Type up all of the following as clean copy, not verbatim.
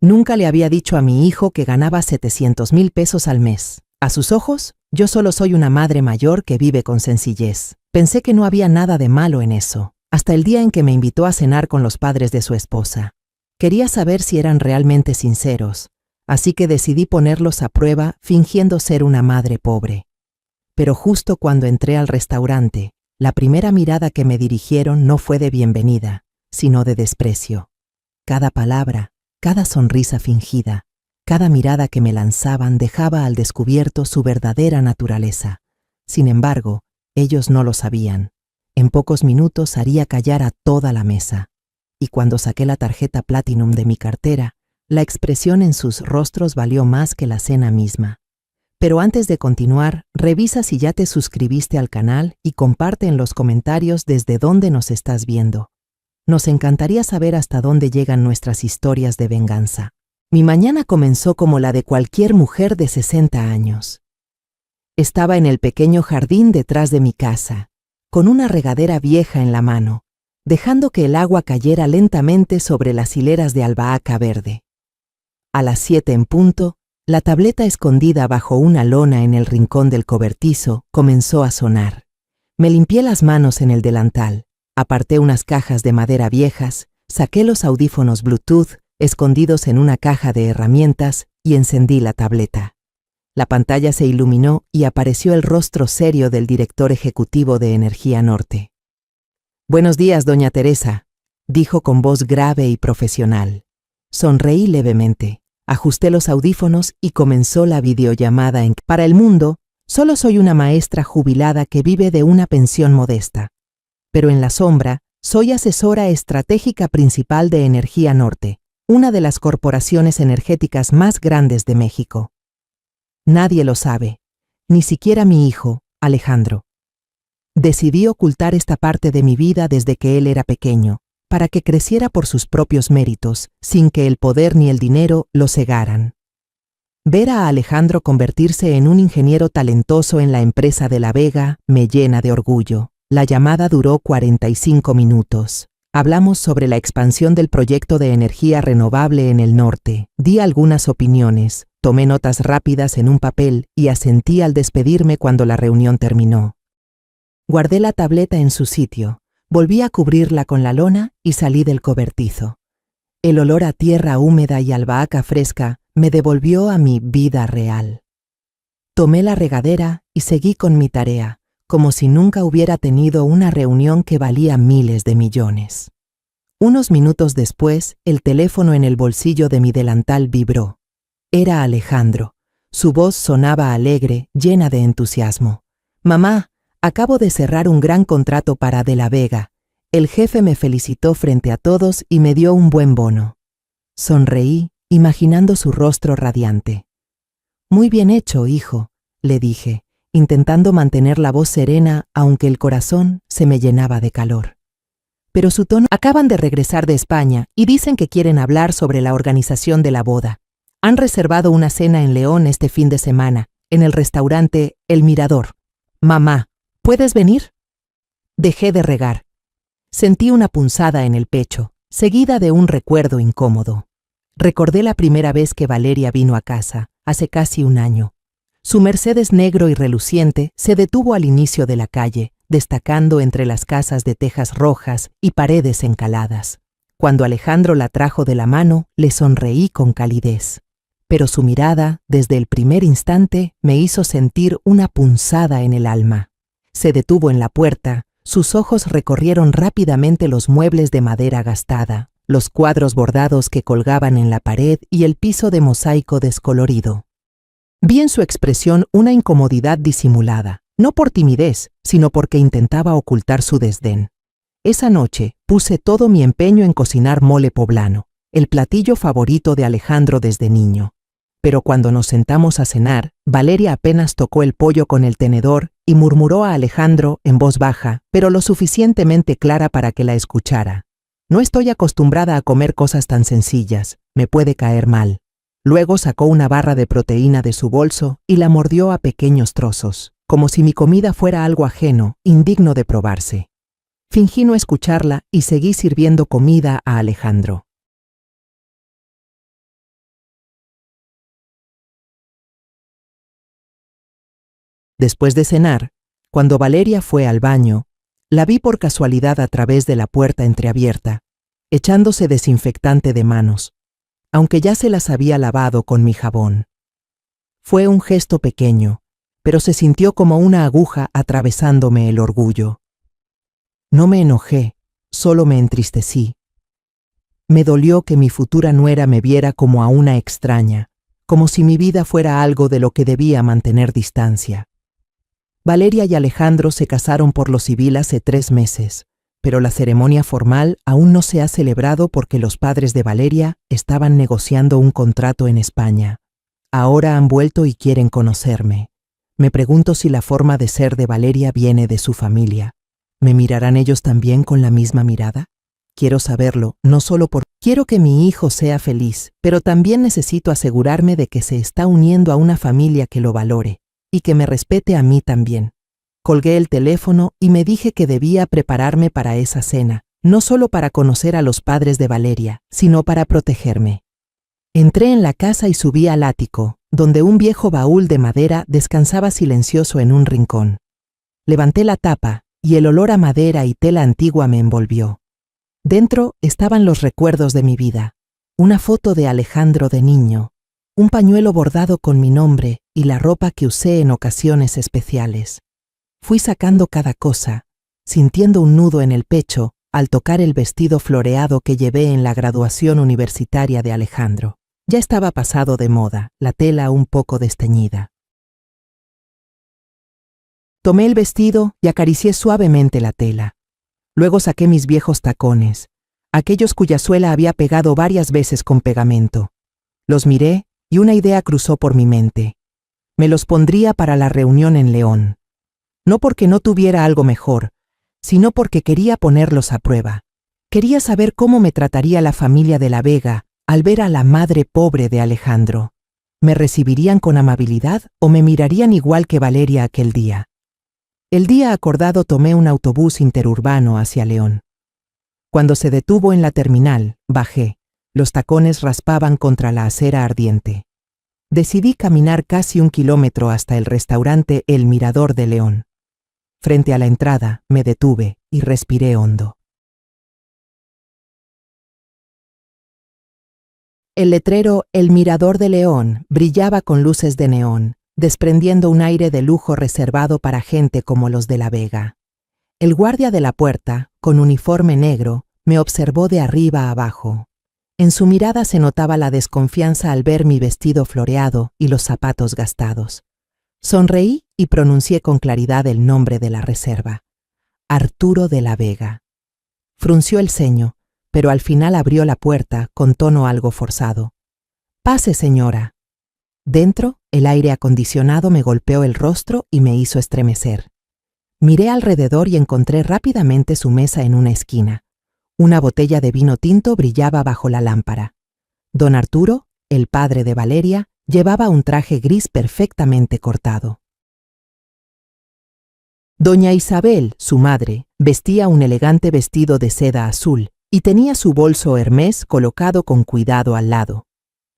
Nunca le había dicho a mi hijo que ganaba 700,000 pesos al mes. A sus ojos, yo solo soy una madre mayor que vive con sencillez. Pensé que no había nada de malo en eso, hasta el día en que me invitó a cenar con los padres de su esposa. Quería saber si eran realmente sinceros, así que decidí ponerlos a prueba fingiendo ser una madre pobre. Pero justo cuando entré al restaurante, la primera mirada que me dirigieron no fue de bienvenida, sino de desprecio. Cada palabra, cada sonrisa fingida, cada mirada que me lanzaban dejaba al descubierto su verdadera naturaleza. Sin embargo, ellos no lo sabían. En pocos minutos haría callar a toda la mesa. Y cuando saqué la tarjeta Platinum de mi cartera, la expresión en sus rostros valió más que la cena misma. Pero antes de continuar, revisa si ya te suscribiste al canal y comparte en los comentarios desde dónde nos estás viendo. Nos encantaría saber hasta dónde llegan nuestras historias de venganza. Mi mañana comenzó como la de cualquier mujer de 60 años. Estaba en el pequeño jardín detrás de mi casa, con una regadera vieja en la mano, dejando que el agua cayera lentamente sobre las hileras de albahaca verde. A las 7 en punto, la tableta escondida bajo una lona en el rincón del cobertizo comenzó a sonar. Me limpié las manos en el delantal, aparté unas cajas de madera viejas, saqué los audífonos Bluetooth escondidos en una caja de herramientas y encendí la tableta. La pantalla se iluminó y apareció el rostro serio del director ejecutivo de Energía Norte. «Buenos días, doña Teresa», dijo con voz grave y profesional. Sonreí levemente. Ajusté los audífonos y comenzó la videollamada en que, para el mundo, solo soy una maestra jubilada que vive de una pensión modesta. Pero en la sombra, soy asesora estratégica principal de Energía Norte, una de las corporaciones energéticas más grandes de México. Nadie lo sabe, ni siquiera mi hijo, Alejandro. Decidí ocultar esta parte de mi vida desde que él era pequeño, para que creciera por sus propios méritos, sin que el poder ni el dinero lo cegaran. Ver a Alejandro convertirse en un ingeniero talentoso en la empresa de La Vega me llena de orgullo. La llamada duró 45 minutos. Hablamos sobre la expansión del proyecto de energía renovable en el norte. Di algunas opiniones, tomé notas rápidas en un papel y asentí al despedirme cuando la reunión terminó. Guardé la tableta en su sitio. Volví a cubrirla con la lona y salí del cobertizo. El olor a tierra húmeda y albahaca fresca me devolvió a mi vida real. Tomé la regadera y seguí con mi tarea, como si nunca hubiera tenido una reunión que valía miles de millones. Unos minutos después, el teléfono en el bolsillo de mi delantal vibró. Era Alejandro. Su voz sonaba alegre, llena de entusiasmo. «Mamá, acabo de cerrar un gran contrato para De La Vega. El jefe me felicitó frente a todos y me dio un buen bono». Sonreí, imaginando su rostro radiante. «Muy bien hecho, hijo», le dije, intentando mantener la voz serena aunque el corazón se me llenaba de calor. Pero su tono... «Acaban de regresar de España y dicen que quieren hablar sobre la organización de la boda. Han reservado una cena en León este fin de semana, en el restaurante El Mirador. Mamá, ¿puedes venir?». Dejé de regar. Sentí una punzada en el pecho, seguida de un recuerdo incómodo. Recordé la primera vez que Valeria vino a casa, hace casi un año. Su Mercedes negro y reluciente se detuvo al inicio de la calle, destacando entre las casas de tejas rojas y paredes encaladas. Cuando Alejandro la trajo de la mano, le sonreí con calidez. Pero su mirada, desde el primer instante, me hizo sentir una punzada en el alma. Se detuvo en la puerta, sus ojos recorrieron rápidamente los muebles de madera gastada, los cuadros bordados que colgaban en la pared y el piso de mosaico descolorido. Vi en su expresión una incomodidad disimulada, no por timidez, sino porque intentaba ocultar su desdén. Esa noche puse todo mi empeño en cocinar mole poblano, el platillo favorito de Alejandro desde niño. Pero cuando nos sentamos a cenar, Valeria apenas tocó el pollo con el tenedor y murmuró a Alejandro en voz baja, pero lo suficientemente clara para que la escuchara: «No estoy acostumbrada a comer cosas tan sencillas, me puede caer mal». Luego sacó una barra de proteína de su bolso y la mordió a pequeños trozos, como si mi comida fuera algo ajeno, indigno de probarse. Fingí no escucharla y seguí sirviendo comida a Alejandro. Después de cenar, cuando Valeria fue al baño, la vi por casualidad a través de la puerta entreabierta, echándose desinfectante de manos, aunque ya se las había lavado con mi jabón. Fue un gesto pequeño, pero se sintió como una aguja atravesándome el orgullo. No me enojé, solo me entristecí. Me dolió que mi futura nuera me viera como a una extraña, como si mi vida fuera algo de lo que debía mantener distancia. Valeria y Alejandro se casaron por lo civil hace 3 meses, pero la ceremonia formal aún no se ha celebrado porque los padres de Valeria estaban negociando un contrato en España. Ahora han vuelto y quieren conocerme. Me pregunto si la forma de ser de Valeria viene de su familia. ¿Me mirarán ellos también con la misma mirada? Quiero saberlo, no solo porque quiero que mi hijo sea feliz, pero también necesito asegurarme de que se está uniendo a una familia que lo valore y que me respete a mí también. Colgué el teléfono y me dije que debía prepararme para esa cena, no solo para conocer a los padres de Valeria, sino para protegerme. Entré en la casa y subí al ático, donde un viejo baúl de madera descansaba silencioso en un rincón. Levanté la tapa y el olor a madera y tela antigua me envolvió. Dentro estaban los recuerdos de mi vida, una foto de Alejandro de niño, un pañuelo bordado con mi nombre y la ropa que usé en ocasiones especiales. Fui sacando cada cosa, sintiendo un nudo en el pecho al tocar el vestido floreado que llevé en la graduación universitaria de Alejandro. Ya estaba pasado de moda, la tela un poco desteñida. Tomé el vestido y acaricié suavemente la tela. Luego saqué mis viejos tacones, aquellos cuya suela había pegado varias veces con pegamento. Los miré y una idea cruzó por mi mente. Me los pondría para la reunión en León. No porque no tuviera algo mejor, sino porque quería ponerlos a prueba. Quería saber cómo me trataría la familia de la Vega al ver a la madre pobre de Alejandro. ¿Me recibirían con amabilidad o me mirarían igual que Valeria aquel día? El día acordado tomé un autobús interurbano hacia León. Cuando se detuvo en la terminal, bajé. Los tacones raspaban contra la acera ardiente. Decidí caminar casi 1 kilómetro hasta el restaurante El Mirador de León. Frente a la entrada, me detuve y respiré hondo. El letrero El Mirador de León brillaba con luces de neón, desprendiendo un aire de lujo reservado para gente como los de la Vega. El guardia de la puerta, con uniforme negro, me observó de arriba a abajo. En su mirada se notaba la desconfianza al ver mi vestido floreado y los zapatos gastados. Sonreí y pronuncié con claridad el nombre de la reserva: Arturo de la Vega. Frunció el ceño, pero al final abrió la puerta con tono algo forzado. «Pase, señora». Dentro, el aire acondicionado me golpeó el rostro y me hizo estremecer. Miré alrededor y encontré rápidamente su mesa en una esquina. Una botella de vino tinto brillaba bajo la lámpara. Don Arturo, el padre de Valeria, llevaba un traje gris perfectamente cortado. Doña Isabel, su madre, vestía un elegante vestido de seda azul y tenía su bolso Hermès colocado con cuidado al lado.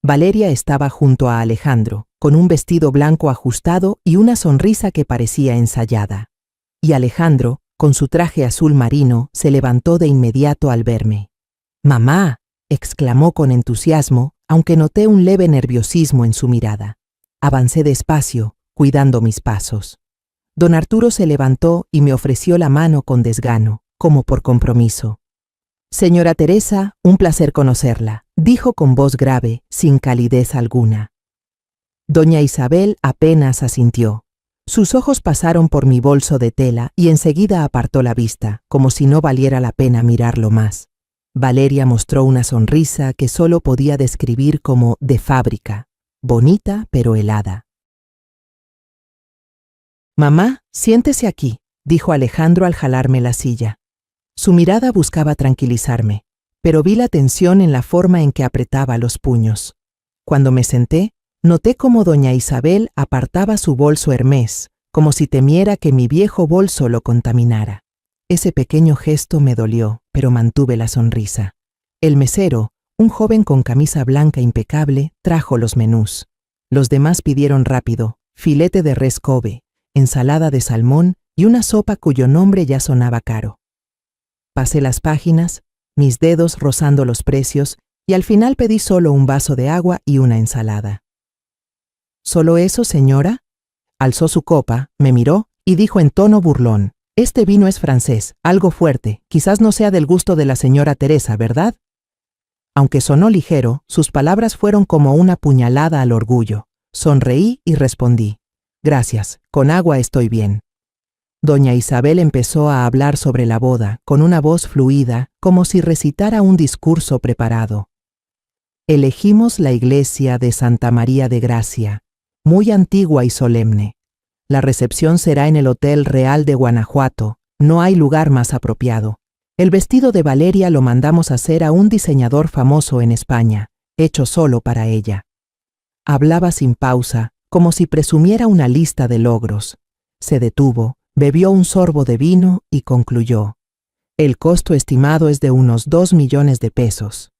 Valeria estaba junto a Alejandro, con un vestido blanco ajustado y una sonrisa que parecía ensayada. Y Alejandro, con su traje azul marino, se levantó de inmediato al verme. «¡Mamá!», exclamó con entusiasmo, aunque noté un leve nerviosismo en su mirada. Avancé despacio, cuidando mis pasos. Don Arturo se levantó y me ofreció la mano con desgano, como por compromiso. «Señora Teresa, un placer conocerla», dijo con voz grave, sin calidez alguna. Doña Isabel apenas asintió. Sus ojos pasaron por mi bolso de tela y enseguida apartó la vista, como si no valiera la pena mirarlo más. Valeria mostró una sonrisa que solo podía describir como de fábrica, bonita pero helada. «Mamá, siéntese aquí», dijo Alejandro al jalarme la silla. Su mirada buscaba tranquilizarme, pero vi la tensión en la forma en que apretaba los puños. Cuando me senté, noté cómo doña Isabel apartaba su bolso Hermès, como si temiera que mi viejo bolso lo contaminara. Ese pequeño gesto me dolió, pero mantuve la sonrisa. El mesero, un joven con camisa blanca impecable, trajo los menús. Los demás pidieron rápido: filete de res Kobe, ensalada de salmón y una sopa cuyo nombre ya sonaba caro. Pasé las páginas, mis dedos rozando los precios, y al final pedí solo un vaso de agua y una ensalada. ¿Solo eso, señora? Alzó su copa, me miró y dijo en tono burlón: «Este vino es francés, algo fuerte, quizás no sea del gusto de la señora Teresa, ¿verdad?». Aunque sonó ligero, sus palabras fueron como una puñalada al orgullo. Sonreí y respondí: «Gracias, con agua estoy bien». Doña Isabel empezó a hablar sobre la boda, con una voz fluida, como si recitara un discurso preparado. Elegimos la iglesia de Santa María de Gracia, muy antigua y solemne. La recepción será en el Hotel Real de Guanajuato, no hay lugar más apropiado. El vestido de Valeria lo mandamos hacer a un diseñador famoso en España, hecho solo para ella. Hablaba sin pausa, como si presumiera una lista de logros. Se detuvo, bebió un sorbo de vino y concluyó: «El costo estimado es de unos 2 millones de pesos.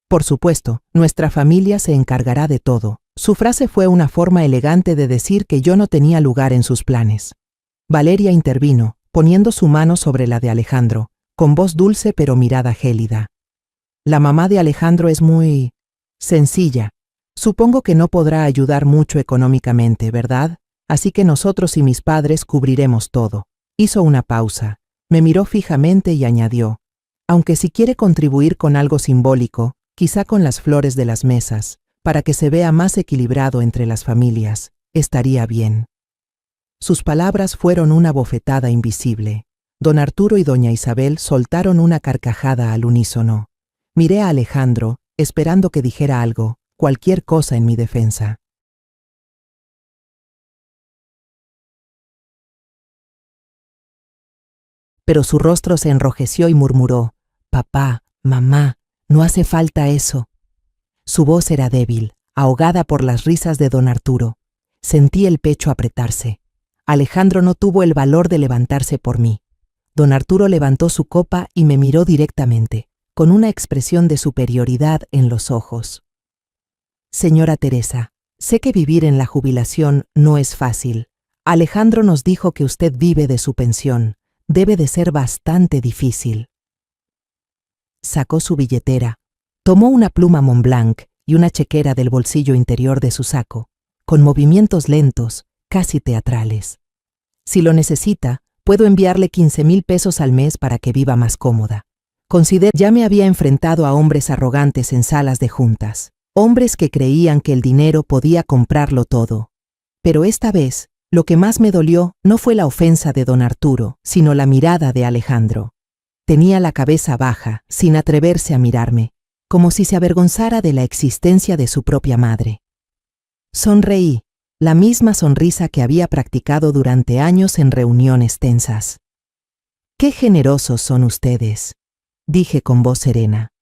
Por supuesto, nuestra familia se encargará de todo». Su frase fue una forma elegante de decir que yo no tenía lugar en sus planes. Valeria intervino, poniendo su mano sobre la de Alejandro, con voz dulce pero mirada gélida. «La mamá de Alejandro es muy sencilla. Supongo que no podrá ayudar mucho económicamente, ¿verdad? Así que nosotros y mis padres cubriremos todo». Hizo una pausa, me miró fijamente y añadió: «Aunque si quiere contribuir con algo simbólico, quizá con las flores de las mesas, para que se vea más equilibrado entre las familias, estaría bien». Sus palabras fueron una bofetada invisible. Don Arturo y doña Isabel soltaron una carcajada al unísono. Miré a Alejandro, esperando que dijera algo, cualquier cosa en mi defensa. Pero su rostro se enrojeció y murmuró: «Papá, mamá, no hace falta eso». Su voz era débil, ahogada por las risas de don Arturo. Sentí el pecho apretarse. Alejandro no tuvo el valor de levantarse por mí. Don Arturo levantó su copa y me miró directamente, con una expresión de superioridad en los ojos. «Señora Teresa, sé que vivir en la jubilación no es fácil. Alejandro nos dijo que usted vive de su pensión. Debe de ser bastante difícil». Sacó su billetera, tomó una pluma Montblanc y una chequera del bolsillo interior de su saco, con movimientos lentos, casi teatrales. «Si lo necesita, puedo enviarle 15,000 pesos al mes para que viva más cómoda. Ya me había enfrentado a hombres arrogantes en salas de juntas, hombres que creían que el dinero podía comprarlo todo. Pero esta vez, lo que más me dolió no fue la ofensa de don Arturo, sino la mirada de Alejandro. Tenía la cabeza baja, sin atreverse a mirarme, como si se avergonzara de la existencia de su propia madre. Sonreí, la misma sonrisa que había practicado durante años en reuniones tensas. «Qué generosos son ustedes», dije con voz serena.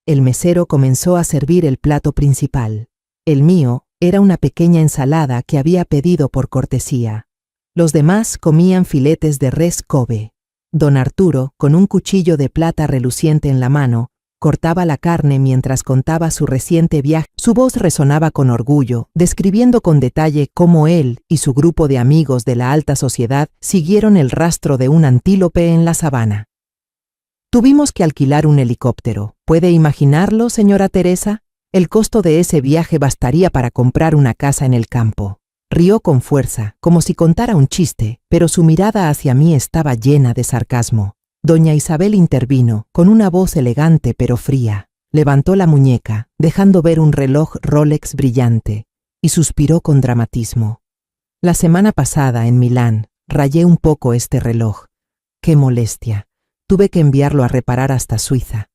El mesero comenzó a servir el plato principal. El mío era una pequeña ensalada que había pedido por cortesía. Los demás comían filetes de res Kobe. Don Arturo, con un cuchillo de plata reluciente en la mano, cortaba la carne mientras contaba su reciente viaje. Su voz resonaba con orgullo, describiendo con detalle cómo él y su grupo de amigos de la alta sociedad siguieron el rastro de un antílope en la sabana. «Tuvimos que alquilar un helicóptero. ¿Puede imaginarlo, señora Teresa? El costo de ese viaje bastaría para comprar una casa en el campo». Rió con fuerza, como si contara un chiste, pero su mirada hacia mí estaba llena de sarcasmo. Doña Isabel intervino, con una voz elegante pero fría. Levantó la muñeca, dejando ver un reloj Rolex brillante, y suspiró con dramatismo. «La semana pasada, en Milán, rayé un poco este reloj. ¡Qué molestia! Tuve que enviarlo a reparar hasta Suiza».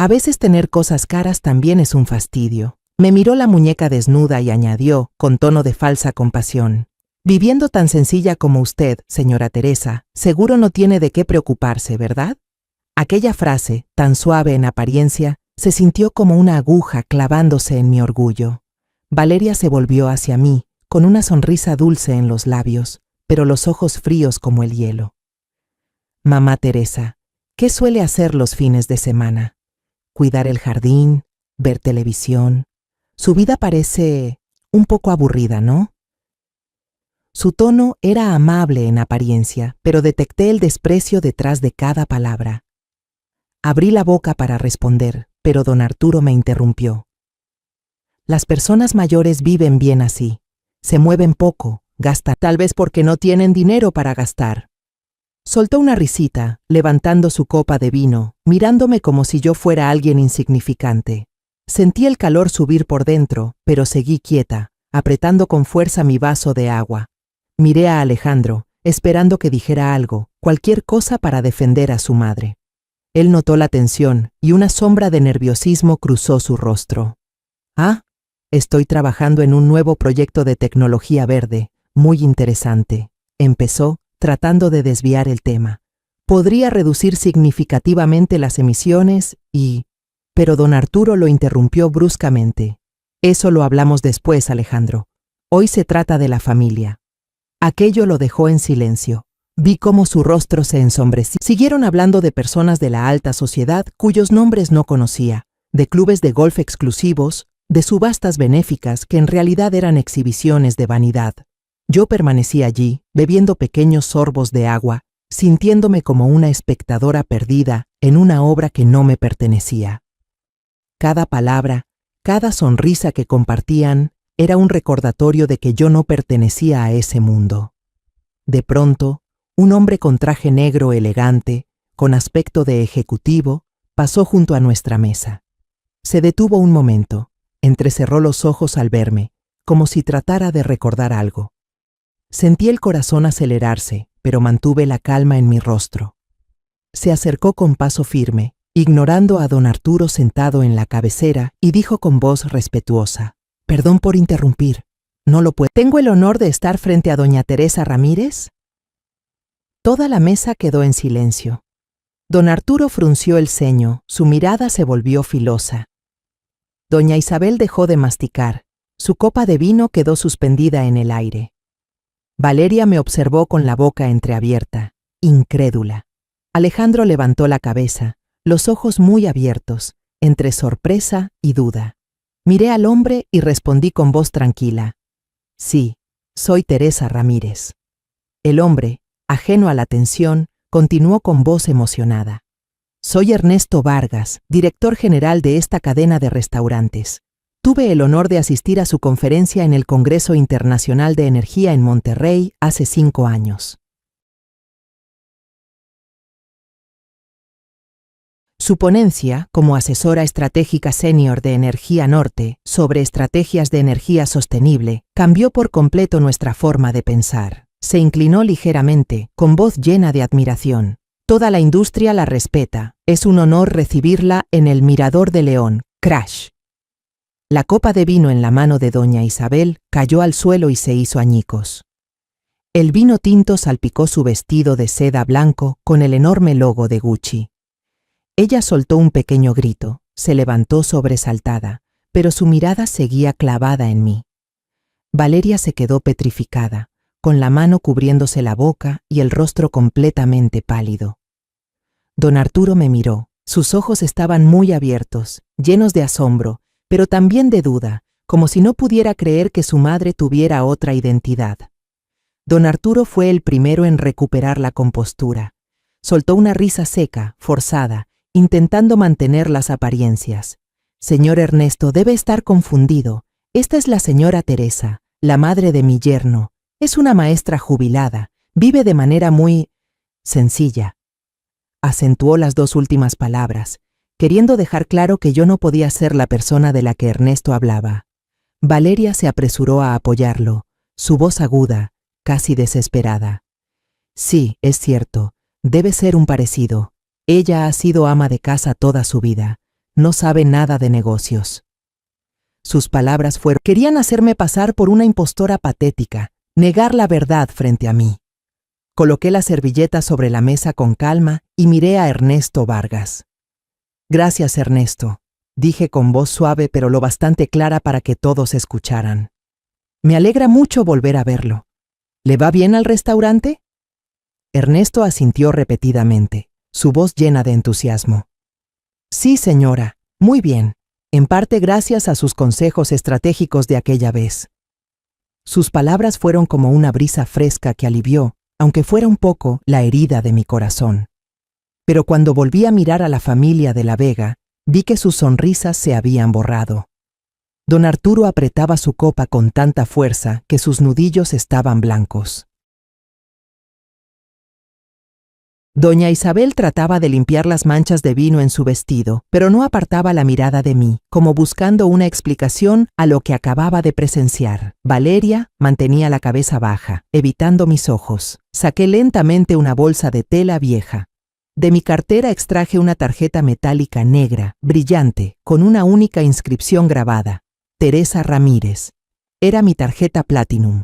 A veces tener cosas caras también es un fastidio. Me miró la muñeca desnuda y añadió, con tono de falsa compasión: «Viviendo tan sencilla como usted, señora Teresa, seguro no tiene de qué preocuparse, ¿verdad?». Aquella frase, tan suave en apariencia, se sintió como una aguja clavándose en mi orgullo. Valeria se volvió hacia mí, con una sonrisa dulce en los labios, pero los ojos fríos como el hielo. Mamá Teresa, ¿qué suele hacer los fines de semana? Cuidar el jardín, ver televisión. Su vida parece un poco aburrida, ¿no? Su tono era amable en apariencia, pero detecté el desprecio detrás de cada palabra. Abrí la boca para responder, pero don Arturo me interrumpió. Las personas mayores viven bien así. Se mueven poco, gastan, tal vez porque no tienen dinero para gastar. Soltó una risita, levantando su copa de vino, mirándome como si yo fuera alguien insignificante. Sentí el calor subir por dentro, pero seguí quieta, apretando con fuerza mi vaso de agua. Miré a Alejandro, esperando que dijera algo, cualquier cosa para defender a su madre. Él notó la tensión y una sombra de nerviosismo cruzó su rostro. Ah, estoy trabajando en un nuevo proyecto de tecnología verde, muy interesante, empezó, tratando de desviar el tema. Podría reducir significativamente las emisiones y... Pero don Arturo lo interrumpió bruscamente. Eso lo hablamos después, Alejandro. Hoy se trata de la familia. Aquello lo dejó en silencio. Vi cómo su rostro se ensombreció. Siguieron hablando de personas de la alta sociedad cuyos nombres no conocía, de clubes de golf exclusivos, de subastas benéficas que en realidad eran exhibiciones de vanidad. Yo permanecí allí, bebiendo pequeños sorbos de agua, sintiéndome como una espectadora perdida en una obra que no me pertenecía. Cada palabra, cada sonrisa que compartían, era un recordatorio de que yo no pertenecía a ese mundo. De pronto, un hombre con traje negro elegante, con aspecto de ejecutivo, pasó junto a nuestra mesa. Se detuvo un momento, entrecerró los ojos al verme, como si tratara de recordar algo. Sentí el corazón acelerarse, pero mantuve la calma en mi rostro. Se acercó con paso firme, ignorando a don Arturo sentado en la cabecera, y dijo con voz respetuosa: «Perdón por interrumpir. No lo puedo. ¿Tengo el honor de estar frente a doña Teresa Ramírez?» Toda la mesa quedó en silencio. Don Arturo frunció el ceño, su mirada se volvió filosa. Doña Isabel dejó de masticar. Su copa de vino quedó suspendida en el aire. Valeria me observó con la boca entreabierta, incrédula. Alejandro levantó la cabeza, los ojos muy abiertos, entre sorpresa y duda. Miré al hombre y respondí con voz tranquila: «Sí, soy Teresa Ramírez». El hombre, ajeno a la tensión, continuó con voz emocionada: «Soy Ernesto Vargas, director general de esta cadena de restaurantes. Tuve el honor de asistir a su conferencia en el Congreso Internacional de Energía en Monterrey hace 5 años. Su ponencia, como asesora estratégica senior de Energía Norte sobre estrategias de energía sostenible, cambió por completo nuestra forma de pensar». Se inclinó ligeramente, con voz llena de admiración. «Toda la industria la respeta. Es un honor recibirla en el Mirador de León. Crash». La copa de vino en la mano de doña Isabel cayó al suelo y se hizo añicos. El vino tinto salpicó su vestido de seda blanco con el enorme logo de Gucci. Ella soltó un pequeño grito, se levantó sobresaltada, pero su mirada seguía clavada en mí. Valeria se quedó petrificada, con la mano cubriéndose la boca y el rostro completamente pálido. Don Arturo me miró. Sus ojos estaban muy abiertos, llenos de asombro, pero también de duda, como si no pudiera creer que su madre tuviera otra identidad. Don Arturo fue el primero en recuperar la compostura. Soltó una risa seca, forzada, intentando mantener las apariencias. «Señor Ernesto, debe estar confundido. Esta es la señora Teresa, la madre de mi yerno. Es una maestra jubilada, vive de manera muy sencilla». Acentuó las 2 últimas palabras, queriendo dejar claro que yo no podía ser la persona de la que Ernesto hablaba. Valeria se apresuró a apoyarlo, su voz aguda, casi desesperada. «Sí, es cierto, debe ser un parecido. Ella ha sido ama de casa toda su vida, no sabe nada de negocios». Sus palabras fueron: querían hacerme pasar por una impostora patética, negar la verdad frente a mí. Coloqué la servilleta sobre la mesa con calma y miré a Ernesto Vargas. «Gracias, Ernesto», dije con voz suave pero lo bastante clara para que todos escucharan. «Me alegra mucho volver a verlo. ¿Le va bien al restaurante?» Ernesto asintió repetidamente, su voz llena de entusiasmo. Sí, señora, muy bien, en parte gracias a sus consejos estratégicos de aquella vez. Sus palabras fueron como una brisa fresca que alivió, aunque fuera un poco, la herida de mi corazón. Pero cuando volví a mirar a la familia de la Vega, vi que sus sonrisas se habían borrado. Don Arturo apretaba su copa con tanta fuerza que sus nudillos estaban blancos. Doña Isabel trataba de limpiar las manchas de vino en su vestido, pero no apartaba la mirada de mí, como buscando una explicación a lo que acababa de presenciar. Valeria mantenía la cabeza baja, evitando mis ojos. Saqué lentamente una bolsa de tela vieja. De mi cartera extraje una tarjeta metálica negra, brillante, con una única inscripción grabada: Teresa Ramírez. Era mi tarjeta Platinum.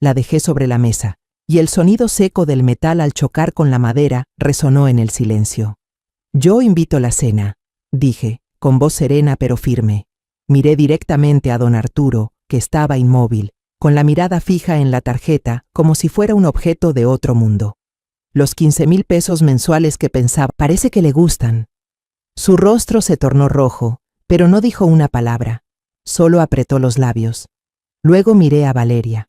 La dejé sobre la mesa, y el sonido seco del metal al chocar con la madera resonó en el silencio. Yo invito la cena, dije, con voz serena pero firme. Miré directamente a don Arturo, que estaba inmóvil, con la mirada fija en la tarjeta, como si fuera un objeto de otro mundo. Los 15,000 pesos mensuales que pensaba, parece que le gustan. Su rostro se tornó rojo, pero no dijo una palabra, solo apretó los labios. Luego miré a Valeria.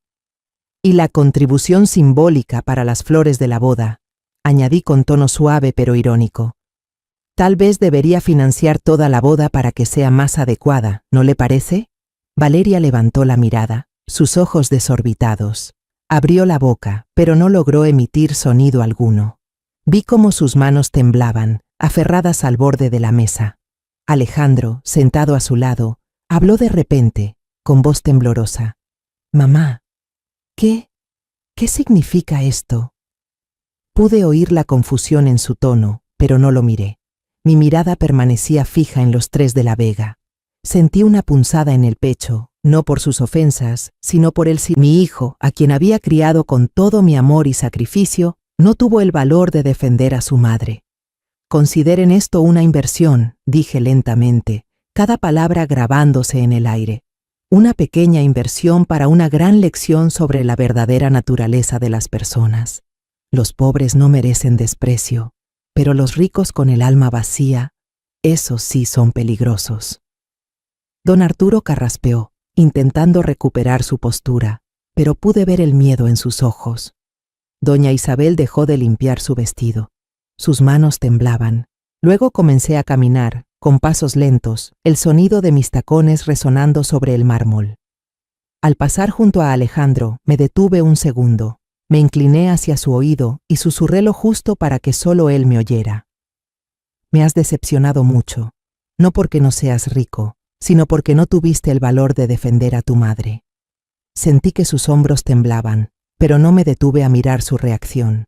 Y la contribución simbólica para las flores de la boda, añadí con tono suave pero irónico. Tal vez debería financiar toda la boda para que sea más adecuada, ¿no le parece? Valeria levantó la mirada, sus ojos desorbitados. Abrió la boca, pero no logró emitir sonido alguno. Vi cómo sus manos temblaban, aferradas al borde de la mesa. Alejandro, sentado a su lado, habló de repente, con voz temblorosa. «Mamá, ¿qué significa esto?» Pude oír la confusión en su tono, pero no lo miré. Mi mirada permanecía fija en los tres de la Vega. Sentí una punzada en el pecho, no por sus ofensas, sino por mi hijo, a quien había criado con todo mi amor y sacrificio, no tuvo el valor de defender a su madre. Consideren esto una inversión, dije lentamente, cada palabra grabándose en el aire. Una pequeña inversión para una gran lección sobre la verdadera naturaleza de las personas. Los pobres no merecen desprecio, pero los ricos con el alma vacía, esos sí son peligrosos. Don Arturo carraspeó, intentando recuperar su postura, pero pude ver el miedo en sus ojos. Doña Isabel dejó de limpiar su vestido. Sus manos temblaban. Luego comencé a caminar, con pasos lentos, el sonido de mis tacones resonando sobre el mármol. Al pasar junto a Alejandro, me detuve un segundo. Me incliné hacia su oído y susurré lo justo para que solo él me oyera. Me has decepcionado mucho, no porque no seas rico, sino porque no tuviste el valor de defender a tu madre. Sentí que sus hombros temblaban, pero no me detuve a mirar su reacción.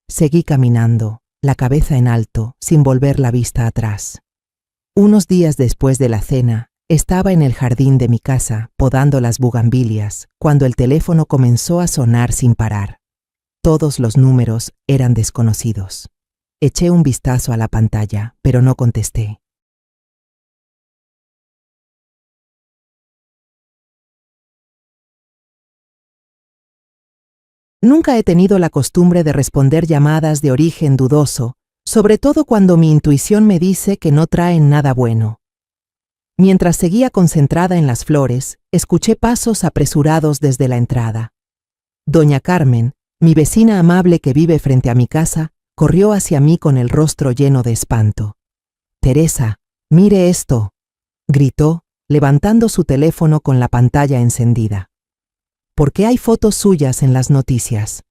Seguí caminando, la cabeza en alto, sin volver la vista atrás. Unos días después de la cena, estaba en el jardín de mi casa, podando las bugambilias, cuando el teléfono comenzó a sonar sin parar. Todos los números eran desconocidos. Eché un vistazo a la pantalla, pero no contesté. Nunca he tenido la costumbre de responder llamadas de origen dudoso, sobre todo cuando mi intuición me dice que no traen nada bueno. Mientras seguía concentrada en las flores, escuché pasos apresurados desde la entrada. Doña Carmen, mi vecina amable que vive frente a mi casa, corrió hacia mí con el rostro lleno de espanto. «Teresa, mire esto», gritó, levantando su teléfono con la pantalla encendida. «¿Por qué hay fotos suyas en las noticias?»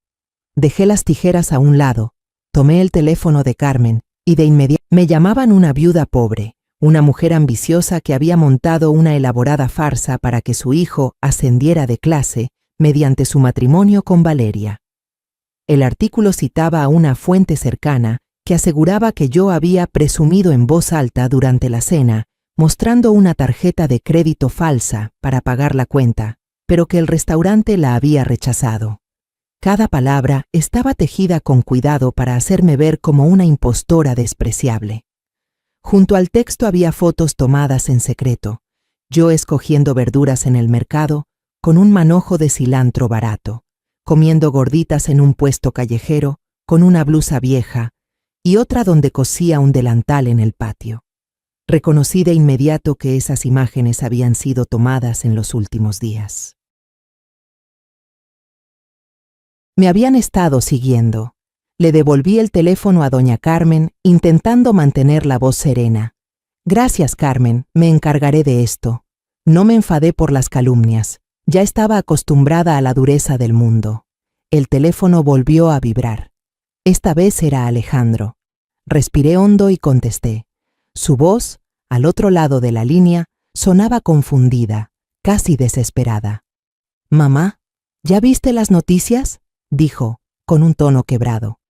Dejé las tijeras a un lado, tomé el teléfono de Carmen y de inmediato me llamaban una viuda pobre, una mujer ambiciosa que había montado una elaborada farsa para que su hijo ascendiera de clase mediante su matrimonio con Valeria. El artículo citaba a una fuente cercana que aseguraba que yo había presumido en voz alta durante la cena, mostrando una tarjeta de crédito falsa para pagar la cuenta, pero que el restaurante la había rechazado. Cada palabra estaba tejida con cuidado para hacerme ver como una impostora despreciable. Junto al texto había fotos tomadas en secreto, yo escogiendo verduras en el mercado con un manojo de cilantro barato, comiendo gorditas en un puesto callejero con una blusa vieja, y otra donde cosía un delantal en el patio. Reconocí de inmediato que esas imágenes habían sido tomadas en los últimos días. Me habían estado siguiendo. Le devolví el teléfono a doña Carmen, intentando mantener la voz serena. Gracias, Carmen, me encargaré de esto. No me enfadé por las calumnias. Ya estaba acostumbrada a la dureza del mundo. El teléfono volvió a vibrar. Esta vez era Alejandro. Respiré hondo y contesté. Su voz, al otro lado de la línea, sonaba confundida, casi desesperada. «Mamá, ¿ya viste las noticias?», dijo, con un tono quebrado.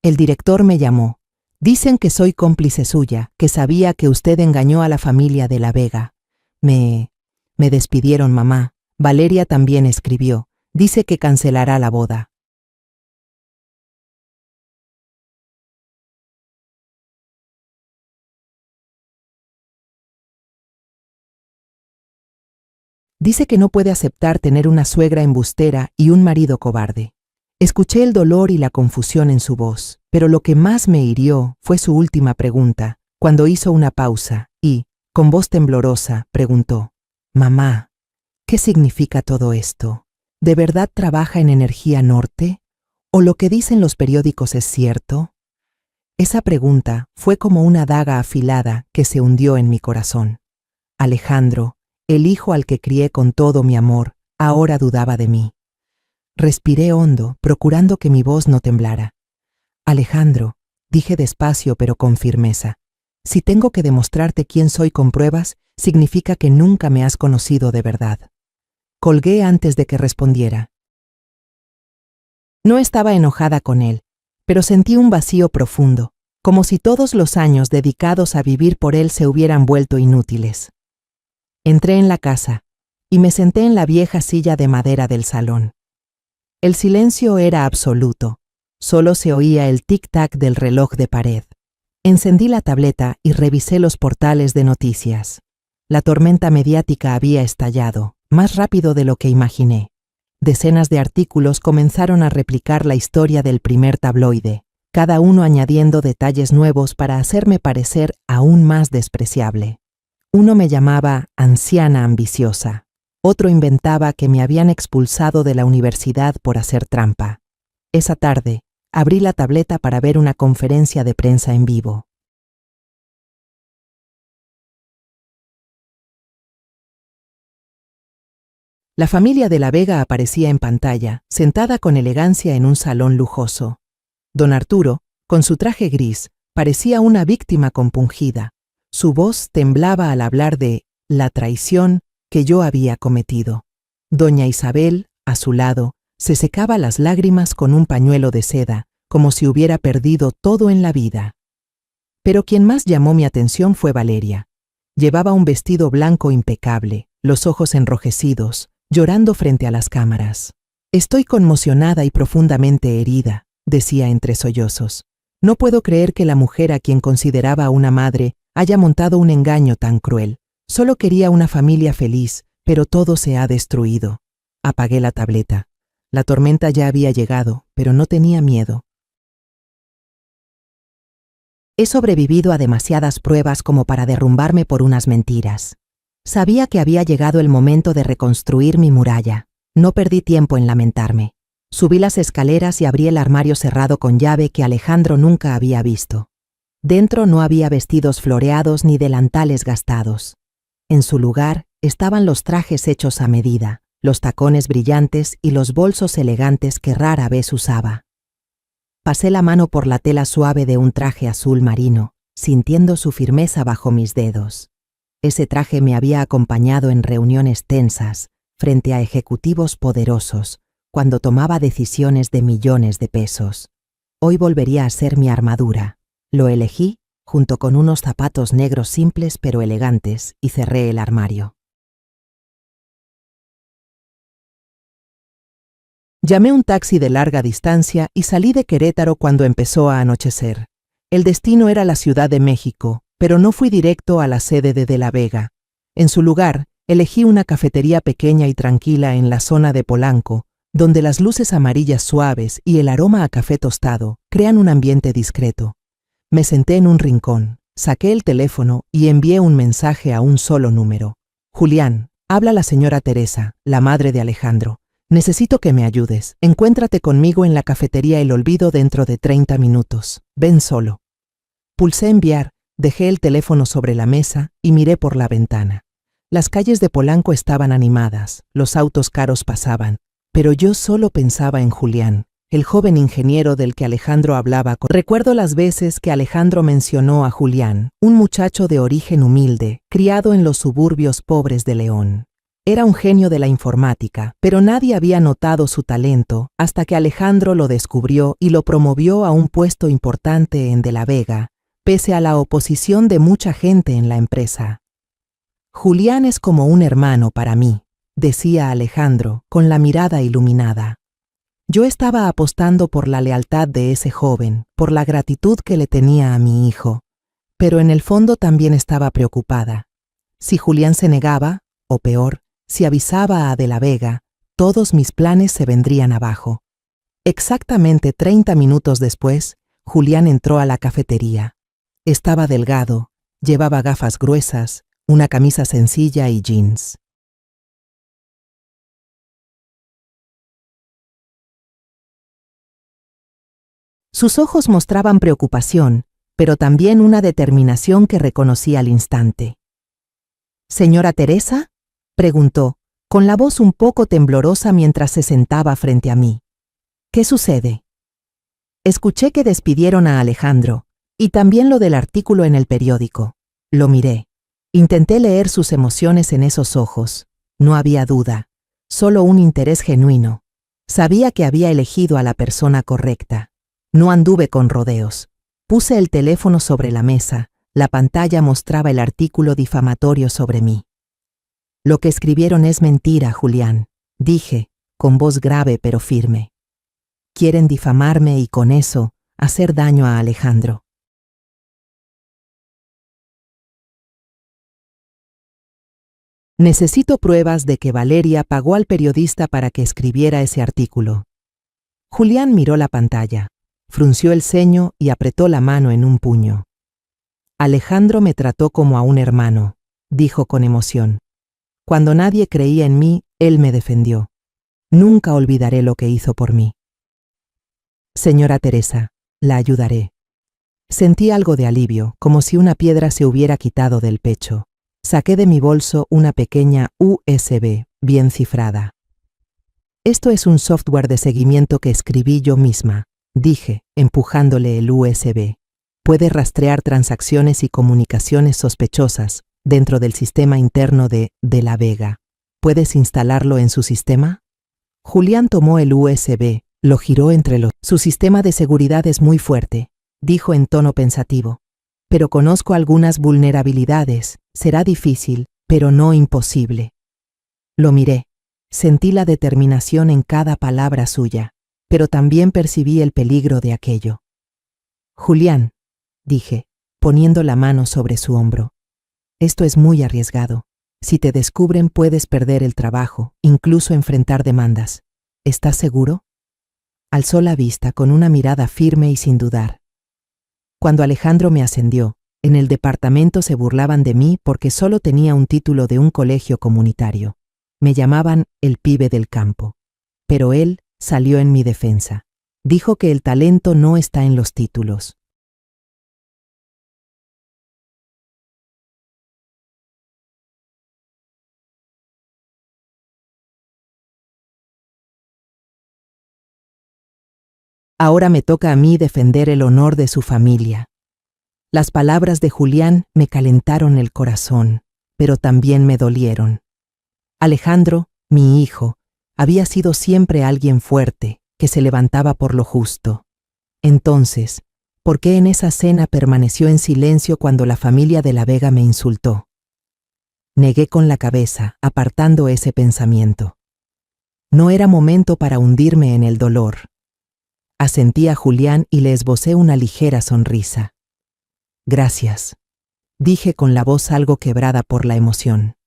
«El director me llamó. Dicen que soy cómplice suya, que sabía que usted engañó a la familia de la Vega. Me despidieron, mamá. Valeria también escribió. Dice que cancelará la boda». Dice que no puede aceptar tener una suegra embustera y un marido cobarde. Escuché el dolor y la confusión en su voz, pero lo que más me hirió fue su última pregunta, cuando hizo una pausa y, con voz temblorosa, preguntó: «Mamá, ¿qué significa todo esto? ¿De verdad trabaja en Energía Norte? ¿O lo que dicen los periódicos es cierto?». Esa pregunta fue como una daga afilada que se hundió en mi corazón. Alejandro, el hijo al que crié con todo mi amor, ahora dudaba de mí. Respiré hondo, procurando que mi voz no temblara. «Alejandro», dije despacio pero con firmeza, «si tengo que demostrarte quién soy con pruebas, significa que nunca me has conocido de verdad». Colgué antes de que respondiera. No estaba enojada con él, pero sentí un vacío profundo, como si todos los años dedicados a vivir por él se hubieran vuelto inútiles. Entré en la casa y me senté en la vieja silla de madera del salón. El silencio era absoluto, solo se oía el tic-tac del reloj de pared. Encendí la tableta y revisé los portales de noticias. La tormenta mediática había estallado, más rápido de lo que imaginé. Decenas de artículos comenzaron a replicar la historia del primer tabloide, cada uno añadiendo detalles nuevos para hacerme parecer aún más despreciable. Uno me llamaba anciana ambiciosa. Otro inventaba que me habían expulsado de la universidad por hacer trampa. Esa tarde, abrí la tableta para ver una conferencia de prensa en vivo. La familia de la Vega aparecía en pantalla, sentada con elegancia en un salón lujoso. Don Arturo, con su traje gris, parecía una víctima compungida. Su voz temblaba al hablar de la traición que yo había cometido. Doña Isabel, a su lado, se secaba las lágrimas con un pañuelo de seda, como si hubiera perdido todo en la vida. Pero quien más llamó mi atención fue Valeria. Llevaba un vestido blanco impecable, los ojos enrojecidos, llorando frente a las cámaras. «Estoy conmocionada y profundamente herida», decía entre sollozos. «No puedo creer que la mujer a quien consideraba una madre haya montado un engaño tan cruel. Solo quería una familia feliz, pero todo se ha destruido». Apagué la tableta. La tormenta ya había llegado, pero no tenía miedo. He sobrevivido a demasiadas pruebas como para derrumbarme por unas mentiras. Sabía que había llegado el momento de reconstruir mi muralla. No perdí tiempo en lamentarme. Subí las escaleras y abrí el armario cerrado con llave que Alejandro nunca había visto. Dentro no había vestidos floreados ni delantales gastados. En su lugar estaban los trajes hechos a medida, los tacones brillantes y los bolsos elegantes que rara vez usaba. Pasé la mano por la tela suave de un traje azul marino, sintiendo su firmeza bajo mis dedos. Ese traje me había acompañado en reuniones tensas, frente a ejecutivos poderosos, cuando tomaba decisiones de millones de pesos. Hoy volvería a ser mi armadura. Lo elegí, junto con unos zapatos negros simples pero elegantes, y cerré el armario. Llamé un taxi de larga distancia y salí de Querétaro cuando empezó a anochecer. El destino era la Ciudad de México, pero no fui directo a la sede de la Vega. En su lugar, elegí una cafetería pequeña y tranquila en la zona de Polanco, donde las luces amarillas suaves y el aroma a café tostado crean un ambiente discreto. Me senté en un rincón, saqué el teléfono y envié un mensaje a un solo número. Julián, habla la señora Teresa, la madre de Alejandro. Necesito que me ayudes. Encuéntrate conmigo en la cafetería El Olvido dentro de 30 minutos. Ven solo. Pulsé enviar, dejé el teléfono sobre la mesa y miré por la ventana. Las calles de Polanco estaban animadas, los autos caros pasaban, pero yo solo pensaba en Julián, el joven ingeniero del que Alejandro hablaba. Recuerdo las veces que Alejandro mencionó a Julián, un muchacho de origen humilde, criado en los suburbios pobres de León. Era un genio de la informática, pero nadie había notado su talento hasta que Alejandro lo descubrió y lo promovió a un puesto importante en De la Vega, pese a la oposición de mucha gente en la empresa. Julián es como un hermano para mí, decía Alejandro, con la mirada iluminada. Yo estaba apostando por la lealtad de ese joven, por la gratitud que le tenía a mi hijo, pero en el fondo también estaba preocupada. Si Julián se negaba, o peor, si avisaba a De la Vega, todos mis planes se vendrían abajo. Exactamente 30 minutos después, Julián entró a la cafetería. Estaba delgado, llevaba gafas gruesas, una camisa sencilla y jeans. Sus ojos mostraban preocupación, pero también una determinación que reconocí al instante. «¿Señora Teresa?», preguntó, con la voz un poco temblorosa mientras se sentaba frente a mí. «¿Qué sucede?». Escuché que despidieron a Alejandro, y también lo del artículo en el periódico. Lo miré. Intenté leer sus emociones en esos ojos. No había duda, solo un interés genuino. Sabía que había elegido a la persona correcta. No anduve con rodeos. Puse el teléfono sobre la mesa. La pantalla mostraba el artículo difamatorio sobre mí. «Lo que escribieron es mentira, Julián», dije, con voz grave pero firme. «Quieren difamarme y con eso hacer daño a Alejandro». Necesito pruebas de que Valeria pagó al periodista para que escribiera ese artículo. Julián miró la pantalla, frunció el ceño y apretó la mano en un puño. «Alejandro me trató como a un hermano», dijo con emoción. «Cuando nadie creía en mí, él me defendió. Nunca olvidaré lo que hizo por mí». «Señora Teresa, la ayudaré». Sentí algo de alivio, como si una piedra se hubiera quitado del pecho. Saqué de mi bolso una pequeña USB, bien cifrada. «Esto es un software de seguimiento que escribí yo misma», dije, empujándole el USB. «Puede rastrear transacciones y comunicaciones sospechosas dentro del sistema interno de La Vega. ¿Puedes instalarlo en su sistema?». Julián tomó el USB, lo giró entre los... «Su sistema de seguridad es muy fuerte», dijo en tono pensativo. «Pero conozco algunas vulnerabilidades. Será difícil, pero no imposible». Lo miré. Sentí la determinación en cada palabra suya, pero también percibí el peligro de aquello. «Julián», dije, poniendo la mano sobre su hombro, «esto es muy arriesgado. Si te descubren puedes perder el trabajo, incluso enfrentar demandas. ¿Estás seguro?». Alzó la vista con una mirada firme y sin dudar. «Cuando Alejandro me ascendió, en el departamento se burlaban de mí porque solo tenía un título de un colegio comunitario. Me llamaban el pibe del campo. Pero él salió en mi defensa. Dijo que el talento no está en los títulos». Ahora me toca a mí defender el honor de su familia. Las palabras de Julián me calentaron el corazón, pero también me dolieron. Alejandro, mi hijo, había sido siempre alguien fuerte, que se levantaba por lo justo. Entonces, ¿por qué en esa cena permaneció en silencio cuando la familia de la Vega me insultó? Negué con la cabeza, apartando ese pensamiento. No era momento para hundirme en el dolor. Asentí a Julián y le esbocé una ligera sonrisa. «Gracias», dije con la voz algo quebrada por la emoción.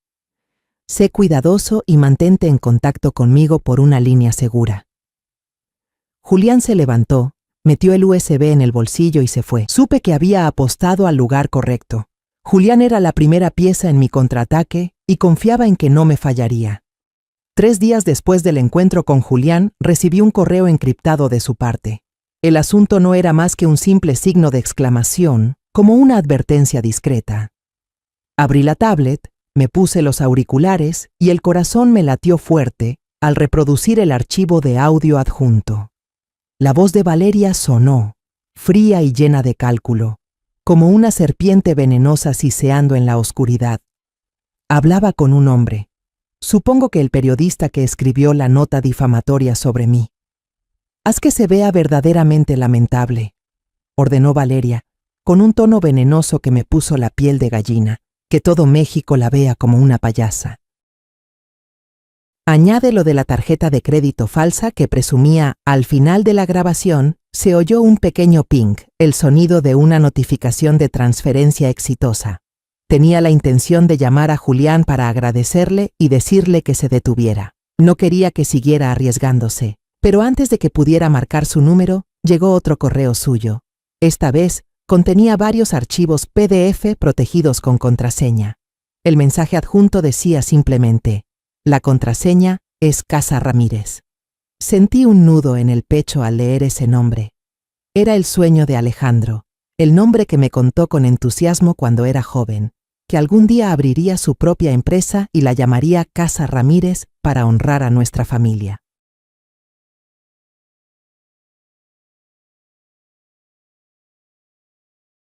Sé cuidadoso y mantente en contacto conmigo por una línea segura. Julián se levantó, metió el USB en el bolsillo y se fue. Supe que había apostado al lugar correcto. Julián era la primera pieza en mi contraataque y confiaba en que no me fallaría. 3 días después del encuentro con Julián, recibí un correo encriptado de su parte. El asunto no era más que un simple signo de exclamación, como una advertencia discreta. Abrí la tablet, me puse los auriculares y el corazón me latió fuerte al reproducir el archivo de audio adjunto. La voz de Valeria sonó, fría y llena de cálculo, como una serpiente venenosa siseando en la oscuridad. Hablaba con un hombre. Supongo que el periodista que escribió la nota difamatoria sobre mí. Haz que se vea verdaderamente lamentable, ordenó Valeria, con un tono venenoso que me puso la piel de gallina, que todo México la vea como una payasa. Añade lo de la tarjeta de crédito falsa que presumía. Al final de la grabación, se oyó un pequeño ping, el sonido de una notificación de transferencia exitosa. Tenía la intención de llamar a Julián para agradecerle y decirle que se detuviera. No quería que siguiera arriesgándose, pero antes de que pudiera marcar su número, llegó otro correo suyo. Esta vez, contenía varios archivos PDF protegidos con contraseña. El mensaje adjunto decía simplemente: la contraseña es Casa Ramírez. Sentí un nudo en el pecho al leer ese nombre. Era el sueño de Alejandro, el nombre que me contó con entusiasmo cuando era joven, que algún día abriría su propia empresa y la llamaría Casa Ramírez para honrar a nuestra familia.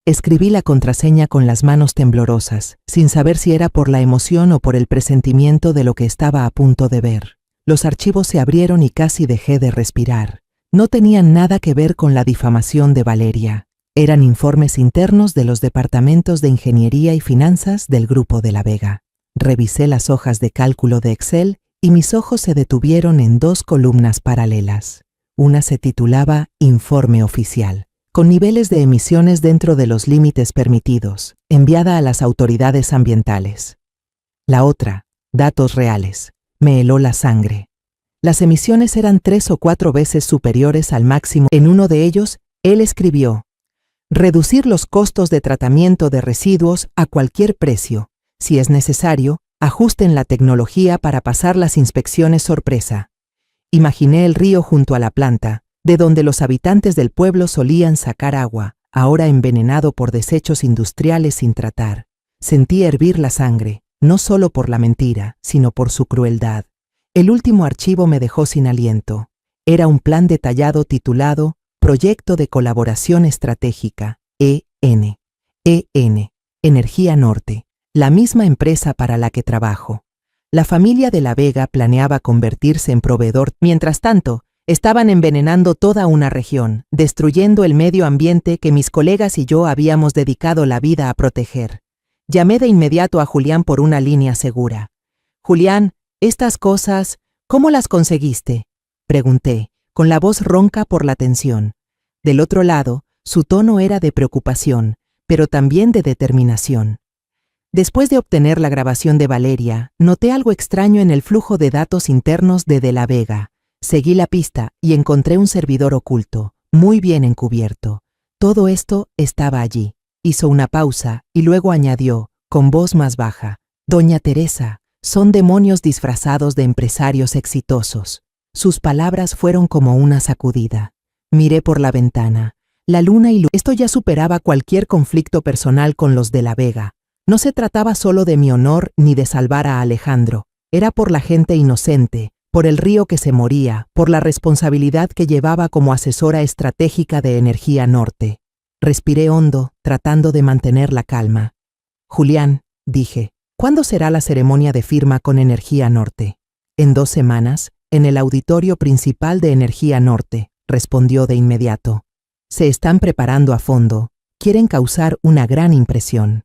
Escribí la contraseña con las manos temblorosas, sin saber si era por la emoción o por el presentimiento de lo que estaba a punto de ver. Los archivos se abrieron y casi dejé de respirar. No tenían nada que ver con la difamación de Valeria. Eran informes internos de los departamentos de Ingeniería y Finanzas del Grupo de la Vega. Revisé las hojas de cálculo de Excel y mis ojos se detuvieron en 2 columnas paralelas. Una se titulaba Informe Oficial, con niveles de emisiones dentro de los límites permitidos, enviada a las autoridades ambientales. La otra, Datos Reales. Me heló la sangre. Las emisiones eran 3 o 4 veces superiores al máximo. En uno de ellos, él escribió: reducir los costos de tratamiento de residuos a cualquier precio. Si es necesario, ajusten la tecnología para pasar las inspecciones sorpresa. Imaginé el río junto a la planta, de donde los habitantes del pueblo solían sacar agua, ahora envenenado por desechos industriales sin tratar. Sentí hervir la sangre, no solo por la mentira, sino por su crueldad. El último archivo me dejó sin aliento. Era un plan detallado titulado Proyecto de Colaboración Estratégica, EN. Energía Norte, la misma empresa para la que trabajo. La familia de la Vega planeaba convertirse en proveedor. Mientras tanto, estaban envenenando toda una región, destruyendo el medio ambiente que mis colegas y yo habíamos dedicado la vida a proteger. Llamé de inmediato a Julián por una línea segura. Julián, estas cosas, ¿cómo las conseguiste?, pregunté, con la voz ronca por la tensión. Del otro lado, su tono era de preocupación, pero también de determinación. Después de obtener la grabación de Valeria, noté algo extraño en el flujo de datos internos de la Vega. Seguí la pista y encontré un servidor oculto, muy bien encubierto. Todo esto estaba allí. Hizo una pausa y luego añadió, con voz más baja: Doña Teresa, son demonios disfrazados de empresarios exitosos. Sus palabras fueron como una sacudida. Miré por la ventana. La luna y esto ya superaba cualquier conflicto personal con los de la Vega. No se trataba solo de mi honor ni de salvar a Alejandro. Era por la gente inocente, por el río que se moría, por la responsabilidad que llevaba como asesora estratégica de Energía Norte. Respiré hondo, tratando de mantener la calma. Julián, dije, ¿cuándo será la ceremonia de firma con Energía Norte? En 2 semanas, en el auditorio principal de Energía Norte, respondió de inmediato. Se están preparando a fondo, quieren causar una gran impresión.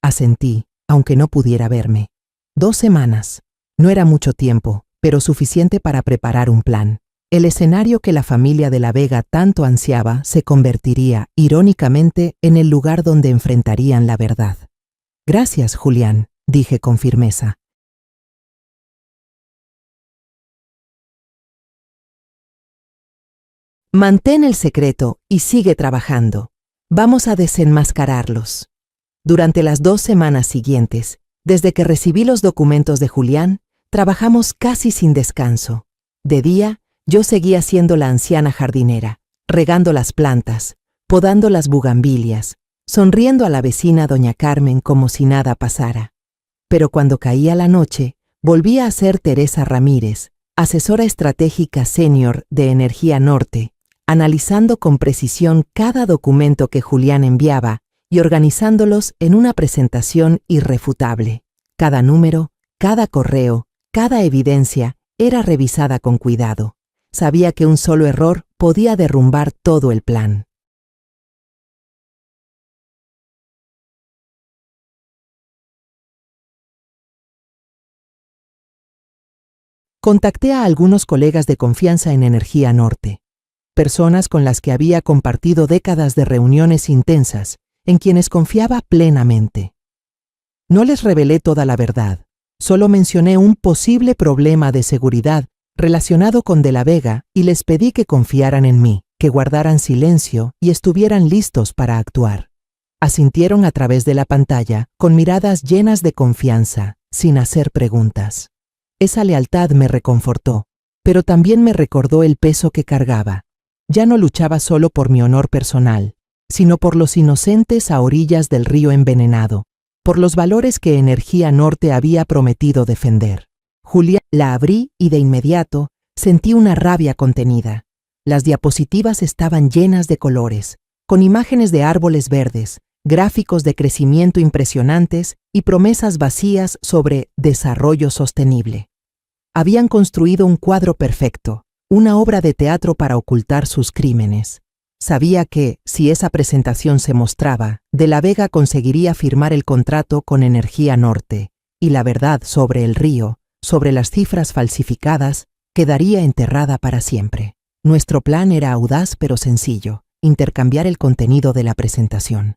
Asentí, aunque no pudiera verme. 2 semanas. No era mucho tiempo, pero suficiente para preparar un plan. El escenario que la familia de la Vega tanto ansiaba se convertiría, irónicamente, en el lugar donde enfrentarían la verdad. Gracias, Julián, dije con firmeza. Mantén el secreto y sigue trabajando. Vamos a desenmascararlos. Durante las 2 semanas siguientes, desde que recibí los documentos de Julián, trabajamos casi sin descanso. De día, yo seguía siendo la anciana jardinera, regando las plantas, podando las bugambilias, sonriendo a la vecina doña Carmen como si nada pasara. Pero cuando caía la noche, volvía a ser Teresa Ramírez, asesora estratégica senior de Energía Norte, analizando con precisión cada documento que Julián enviaba y organizándolos en una presentación irrefutable. Cada número, cada correo, cada evidencia era revisada con cuidado. Sabía que un solo error podía derrumbar todo el plan. Contacté a algunos colegas de confianza en Energía Norte, personas con las que había compartido décadas de reuniones intensas, en quienes confiaba plenamente. No les revelé toda la verdad, solo mencioné un posible problema de seguridad relacionado con De la Vega y les pedí que confiaran en mí, que guardaran silencio y estuvieran listos para actuar. Asintieron a través de la pantalla, con miradas llenas de confianza, sin hacer preguntas. Esa lealtad me reconfortó, pero también me recordó el peso que cargaba. Ya no luchaba solo por mi honor personal, sino por los inocentes a orillas del río envenenado, por los valores que Energía Norte había prometido defender. Julián, la abrí y de inmediato sentí una rabia contenida. Las diapositivas estaban llenas de colores, con imágenes de árboles verdes, gráficos de crecimiento impresionantes y promesas vacías sobre desarrollo sostenible. Habían construido un cuadro perfecto, una obra de teatro para ocultar sus crímenes. Sabía que, si esa presentación se mostraba, De la Vega conseguiría firmar el contrato con Energía Norte, y la verdad sobre el río, sobre las cifras falsificadas, quedaría enterrada para siempre. Nuestro plan era audaz pero sencillo: intercambiar el contenido de la presentación.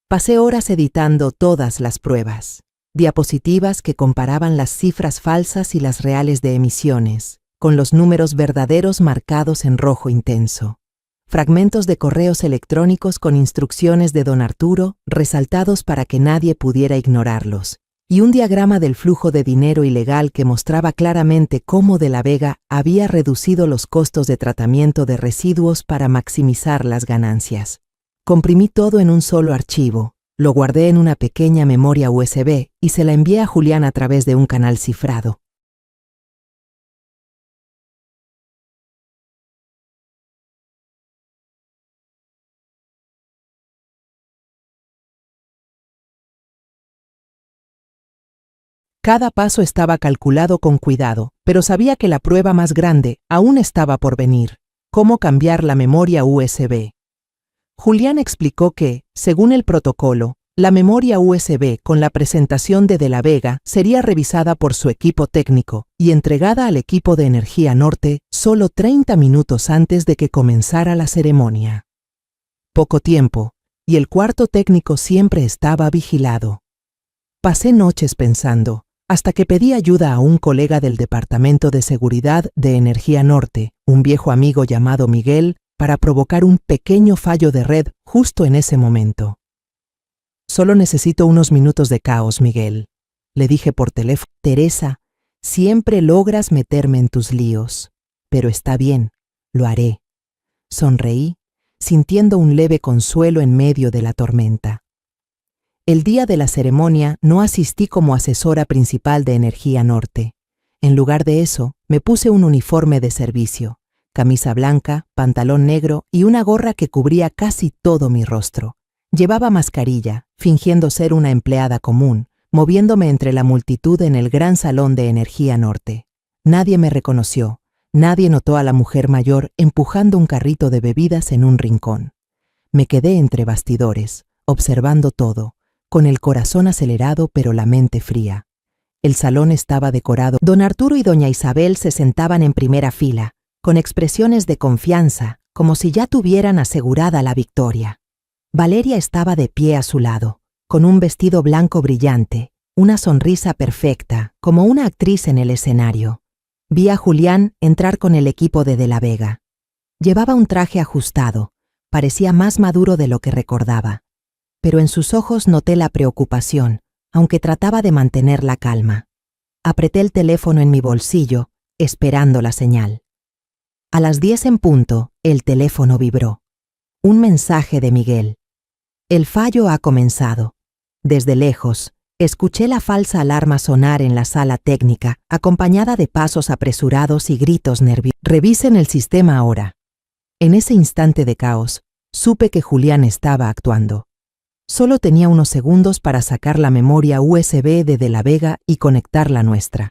Pasé horas editando todas las pruebas, diapositivas que comparaban las cifras falsas y las reales de emisiones, con los números verdaderos marcados en rojo intenso. Fragmentos de correos electrónicos con instrucciones de don Arturo resaltados para que nadie pudiera ignorarlos, y un diagrama del flujo de dinero ilegal que mostraba claramente cómo De la Vega había reducido los costos de tratamiento de residuos para maximizar las ganancias. Comprimí todo en un solo archivo, lo guardé en una pequeña memoria USB y se la envié a Julián a través de un canal cifrado. Cada paso estaba calculado con cuidado, pero sabía que la prueba más grande aún estaba por venir: cómo cambiar la memoria USB. Julián explicó que, según el protocolo, la memoria USB con la presentación de la Vega sería revisada por su equipo técnico y entregada al equipo de Energía Norte solo 30 minutos antes de que comenzara la ceremonia. Poco tiempo, y el cuarto técnico siempre estaba vigilado. Pasé noches pensando, hasta que pedí ayuda a un colega del Departamento de Seguridad de Energía Norte, un viejo amigo llamado Miguel, para provocar un pequeño fallo de red justo en ese momento. «Solo necesito unos minutos de caos, Miguel», le dije por teléfono. «Teresa, siempre logras meterme en tus líos, pero está bien, lo haré». Sonreí, sintiendo un leve consuelo en medio de la tormenta. El día de la ceremonia no asistí como asesora principal de Energía Norte. En lugar de eso, me puse un uniforme de servicio: camisa blanca, pantalón negro y una gorra que cubría casi todo mi rostro. Llevaba mascarilla, fingiendo ser una empleada común, moviéndome entre la multitud en el gran salón de Energía Norte. Nadie me reconoció, nadie notó a la mujer mayor empujando un carrito de bebidas en un rincón. Me quedé entre bastidores, observando todo, con el corazón acelerado pero la mente fría. El salón estaba decorado. Don Arturo y doña Isabel se sentaban en primera fila, con expresiones de confianza, como si ya tuvieran asegurada la victoria. Valeria estaba de pie a su lado, con un vestido blanco brillante, una sonrisa perfecta, como una actriz en el escenario. Vi a Julián entrar con el equipo de la Vega. Llevaba un traje ajustado, parecía más maduro de lo que recordaba, pero en sus ojos noté la preocupación, aunque trataba de mantener la calma. Apreté el teléfono en mi bolsillo, esperando la señal. A las 10 en punto, el teléfono vibró. Un mensaje de Miguel. El fallo ha comenzado. Desde lejos, escuché la falsa alarma sonar en la sala técnica, acompañada de pasos apresurados y gritos nerviosos. Revisen el sistema ahora. En ese instante de caos, supe que Julián estaba actuando. Solo tenía unos segundos para sacar la memoria USB de la Vega y conectar la nuestra.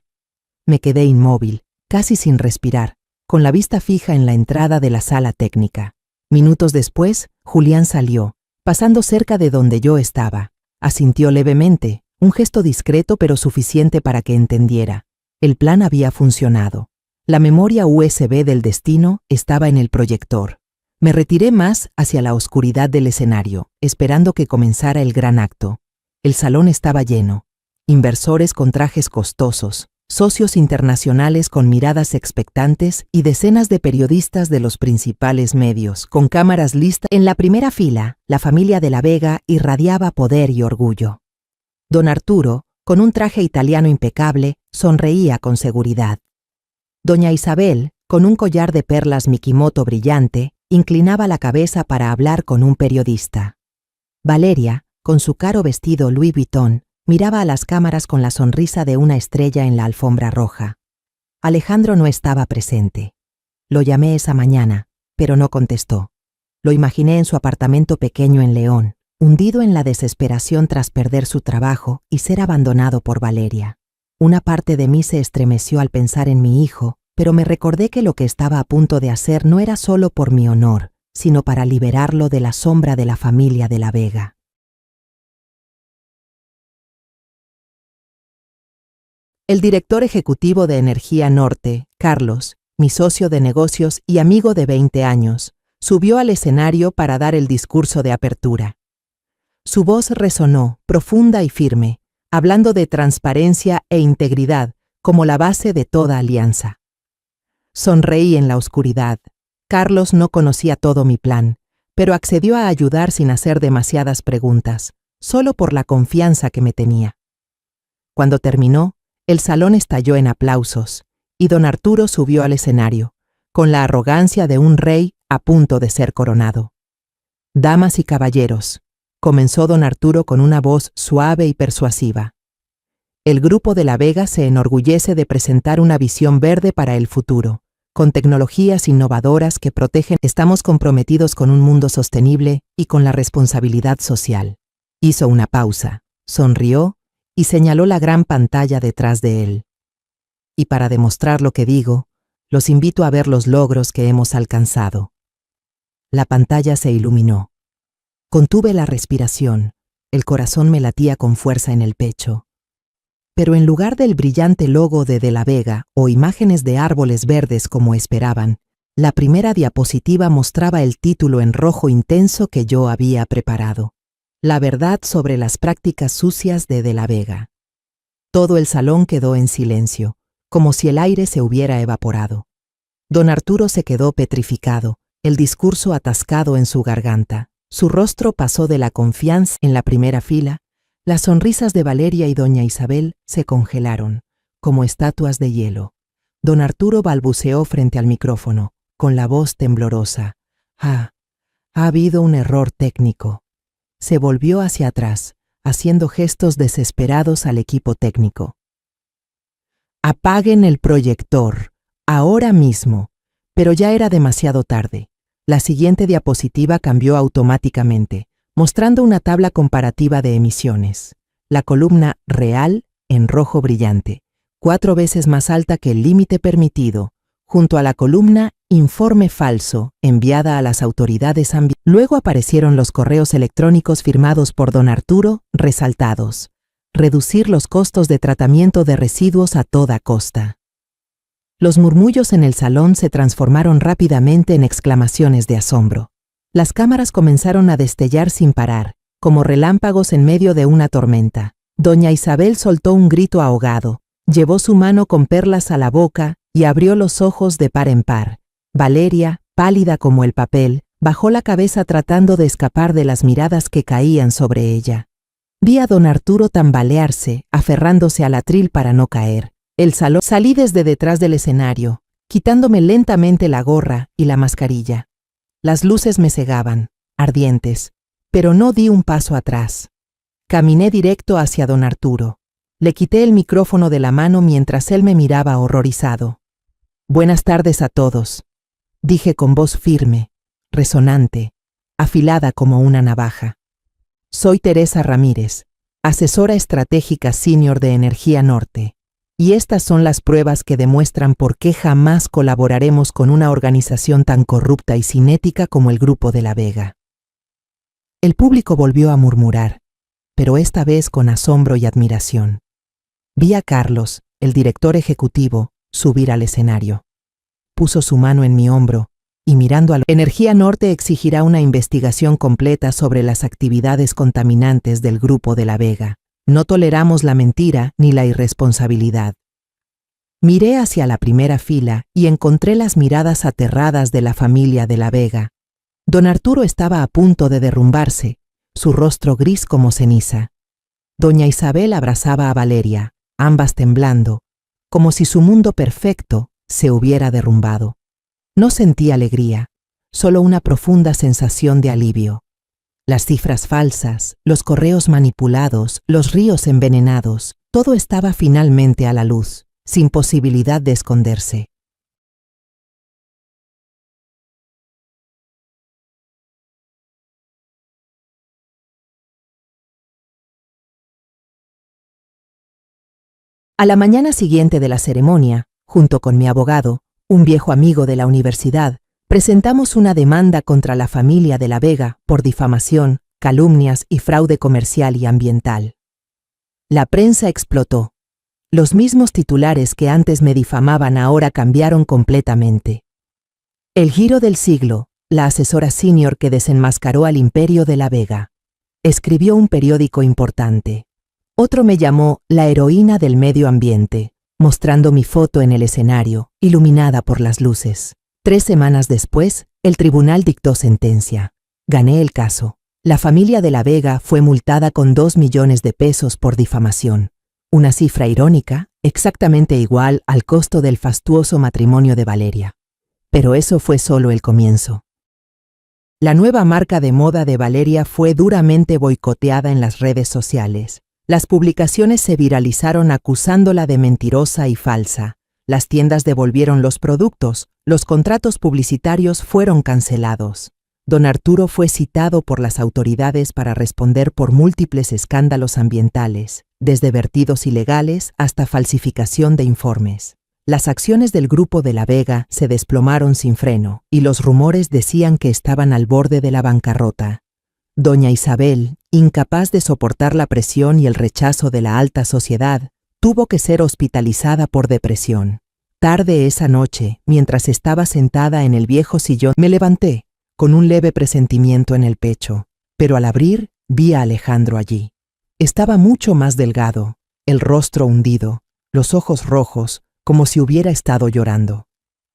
Me quedé inmóvil, casi sin respirar, con la vista fija en la entrada de la sala técnica. Minutos después, Julián salió, pasando cerca de donde yo estaba. Asintió levemente, un gesto discreto pero suficiente para que entendiera. El plan había funcionado. La memoria USB del destino estaba en el proyector. Me retiré más hacia la oscuridad del escenario, esperando que comenzara el gran acto. El salón estaba lleno. Inversores con trajes costosos, socios internacionales con miradas expectantes y decenas de periodistas de los principales medios, con cámaras listas. En la primera fila, la familia de la Vega irradiaba poder y orgullo. Don Arturo, con un traje italiano impecable, sonreía con seguridad. Doña Isabel, con un collar de perlas Mikimoto brillante, inclinaba la cabeza para hablar con un periodista. Valeria, con su caro vestido Louis Vuitton, miraba a las cámaras con la sonrisa de una estrella en la alfombra roja. Alejandro no estaba presente. Lo llamé esa mañana, pero no contestó. Lo imaginé en su apartamento pequeño en León, hundido en la desesperación tras perder su trabajo y ser abandonado por Valeria. Una parte de mí se estremeció al pensar en mi hijo, pero me recordé que lo que estaba a punto de hacer no era solo por mi honor, sino para liberarlo de la sombra de la familia de la Vega. El director ejecutivo de Energía Norte, Carlos, mi socio de negocios y amigo de 20 años, subió al escenario para dar el discurso de apertura. Su voz resonó, profunda y firme, hablando de transparencia e integridad como la base de toda alianza. Sonreí en la oscuridad. Carlos no conocía todo mi plan, pero accedió a ayudar sin hacer demasiadas preguntas, solo por la confianza que me tenía. Cuando terminó, el salón estalló en aplausos, y don Arturo subió al escenario, con la arrogancia de un rey a punto de ser coronado. Damas y caballeros, comenzó don Arturo con una voz suave y persuasiva. El Grupo de la Vega se enorgullece de presentar una visión verde para el futuro, con tecnologías innovadoras que protegen. Estamos comprometidos con un mundo sostenible y con la responsabilidad social. Hizo una pausa, sonrió y señaló la gran pantalla detrás de él. Y para demostrar lo que digo, los invito a ver los logros que hemos alcanzado. La pantalla se iluminó. Contuve la respiración, el corazón me latía con fuerza en el pecho. Pero en lugar del brillante logo de la Vega o imágenes de árboles verdes como esperaban, la primera diapositiva mostraba el título en rojo intenso que yo había preparado. La verdad sobre las prácticas sucias de la Vega. Todo el salón quedó en silencio, como si el aire se hubiera evaporado. Don Arturo se quedó petrificado, el discurso atascado en su garganta. Su rostro pasó de la confianza. En la primera fila, las sonrisas de Valeria y doña Isabel se congelaron, como estatuas de hielo. Don Arturo balbuceó frente al micrófono, con la voz temblorosa. Ha habido un error técnico. Se volvió hacia atrás, haciendo gestos desesperados al equipo técnico. Apaguen el proyector, ahora mismo. Pero ya era demasiado tarde. La siguiente diapositiva cambió automáticamente, mostrando una tabla comparativa de emisiones. La columna real, en rojo brillante, 4 veces más alta que el límite permitido, junto a la columna informe falso, enviada a las autoridades ambientales. Luego aparecieron los correos electrónicos firmados por don Arturo, resaltados. Reducir los costos de tratamiento de residuos a toda costa. Los murmullos en el salón se transformaron rápidamente en exclamaciones de asombro. Las cámaras comenzaron a destellar sin parar, como relámpagos en medio de una tormenta. Doña Isabel soltó un grito ahogado, llevó su mano con perlas a la boca y abrió los ojos de par en par. Valeria, pálida como el papel, bajó la cabeza tratando de escapar de las miradas que caían sobre ella. Vi a don Arturo tambalearse, aferrándose al atril para no caer. Salí desde detrás del escenario, quitándome lentamente la gorra y la mascarilla. Las luces me cegaban, ardientes, pero no di un paso atrás. Caminé directo hacia don Arturo. Le quité el micrófono de la mano mientras él me miraba horrorizado. «Buenas tardes a todos», dije con voz firme, resonante, afilada como una navaja. «Soy Teresa Ramírez, asesora estratégica senior de Energía Norte, y estas son las pruebas que demuestran por qué jamás colaboraremos con una organización tan corrupta y sin ética como el Grupo de la Vega». El público volvió a murmurar, pero esta vez con asombro y admiración. Vi a Carlos, el director ejecutivo, subir al escenario. Puso su mano en mi hombro y mirando al Energía Norte exigirá una investigación completa sobre las actividades contaminantes del Grupo de la Vega. No toleramos la mentira ni la irresponsabilidad. Miré hacia la primera fila y encontré las miradas aterradas de la familia de la Vega. Don Arturo estaba a punto de derrumbarse, su rostro gris como ceniza. Doña Isabel abrazaba a Valeria, ambas temblando, como si su mundo perfecto se hubiera derrumbado. No sentí alegría, solo una profunda sensación de alivio. Las cifras falsas, los correos manipulados, los ríos envenenados, todo estaba finalmente a la luz, sin posibilidad de esconderse. A la mañana siguiente de la ceremonia, junto con mi abogado, un viejo amigo de la universidad, presentamos una demanda contra la familia de la Vega por difamación, calumnias y fraude comercial y ambiental. La prensa explotó. Los mismos titulares que antes me difamaban ahora cambiaron completamente. El giro del siglo, la asesora senior que desenmascaró al imperio de la Vega. Escribió un periódico importante. Otro me llamó la heroína del medio ambiente, mostrando mi foto en el escenario, iluminada por las luces. 3 semanas después, el tribunal dictó sentencia. Gané el caso. La familia de la Vega fue multada con 2 millones de pesos por difamación. Una cifra irónica, exactamente igual al costo del fastuoso matrimonio de Valeria. Pero eso fue solo el comienzo. La nueva marca de moda de Valeria fue duramente boicoteada en las redes sociales. Las publicaciones se viralizaron acusándola de mentirosa y falsa. Las tiendas devolvieron los productos, los contratos publicitarios fueron cancelados. Don Arturo fue citado por las autoridades para responder por múltiples escándalos ambientales, desde vertidos ilegales hasta falsificación de informes. Las acciones del Grupo de la Vega se desplomaron sin freno, y los rumores decían que estaban al borde de la bancarrota. Doña Isabel, incapaz de soportar la presión y el rechazo de la alta sociedad, tuvo que ser hospitalizada por depresión. Tarde esa noche, mientras estaba sentada en el viejo sillón, me levanté, con un leve presentimiento en el pecho, pero al abrir, vi a Alejandro allí. Estaba mucho más delgado, el rostro hundido, los ojos rojos, como si hubiera estado llorando.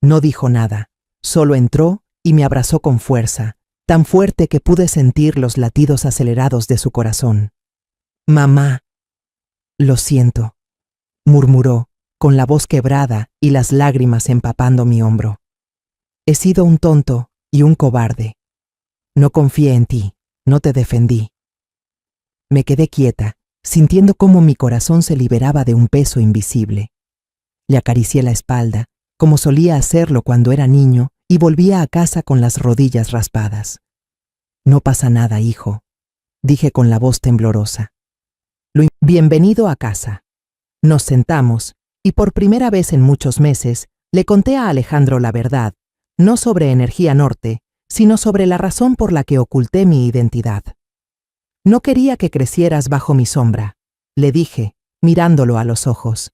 No dijo nada, solo entró y me abrazó con fuerza, tan fuerte que pude sentir los latidos acelerados de su corazón. «Mamá». «Lo siento», murmuró, con la voz quebrada y las lágrimas empapando mi hombro. «He sido un tonto y un cobarde. No confié en ti, no te defendí». Me quedé quieta, sintiendo cómo mi corazón se liberaba de un peso invisible. Le acaricié la espalda, como solía hacerlo cuando era niño, y volvía a casa con las rodillas raspadas. «No pasa nada, hijo», dije con la voz temblorosa. «Bienvenido a casa». Nos sentamos, y por primera vez en muchos meses, le conté a Alejandro la verdad, no sobre Energía Norte, sino sobre la razón por la que oculté mi identidad. «No quería que crecieras bajo mi sombra», le dije, mirándolo a los ojos.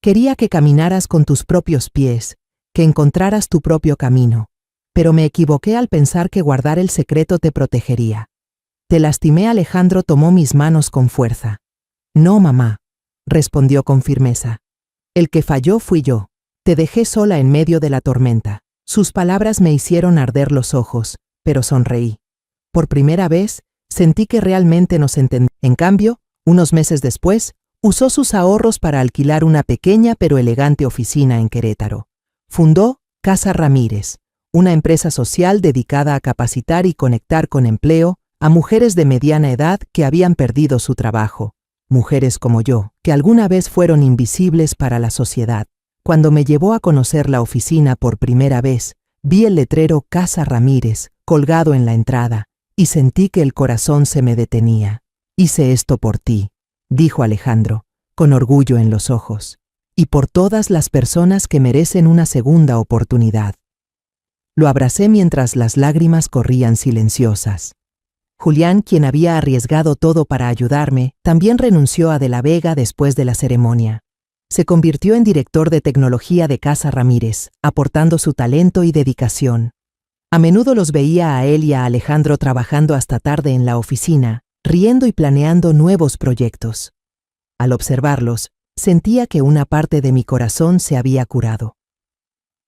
«Quería que caminaras con tus propios pies, que encontraras tu propio camino. pero me equivoqué al pensar que guardar el secreto te protegería. Te lastimé. Alejandro tomó mis manos con fuerza. No, mamá, respondió con firmeza. El que falló fui yo. Te dejé sola en medio de la tormenta. Sus palabras me hicieron arder los ojos, pero sonreí. Por primera vez, sentí que realmente nos entendíamos. En cambio, unos meses después, usó sus ahorros para alquilar una pequeña pero elegante oficina en Querétaro. Fundó Casa Ramírez, una empresa social dedicada a capacitar y conectar con empleo a mujeres de mediana edad que habían perdido su trabajo, mujeres como yo, que alguna vez fueron invisibles para la sociedad. Cuando me llevó a conocer la oficina por primera vez, vi el letrero Casa Ramírez colgado en la entrada y sentí que el corazón se me detenía. Hice esto por ti, dijo Alejandro, con orgullo en los ojos, y por todas las personas que merecen una segunda oportunidad. Lo abracé mientras las lágrimas corrían silenciosas. Julián, quien había arriesgado todo para ayudarme, también renunció a De la Vega después de la ceremonia. Se convirtió en director de tecnología de Casa Ramírez, aportando su talento y dedicación. A menudo los veía a él y a Alejandro trabajando hasta tarde en la oficina, riendo y planeando nuevos proyectos. Al observarlos, sentía que una parte de mi corazón se había curado.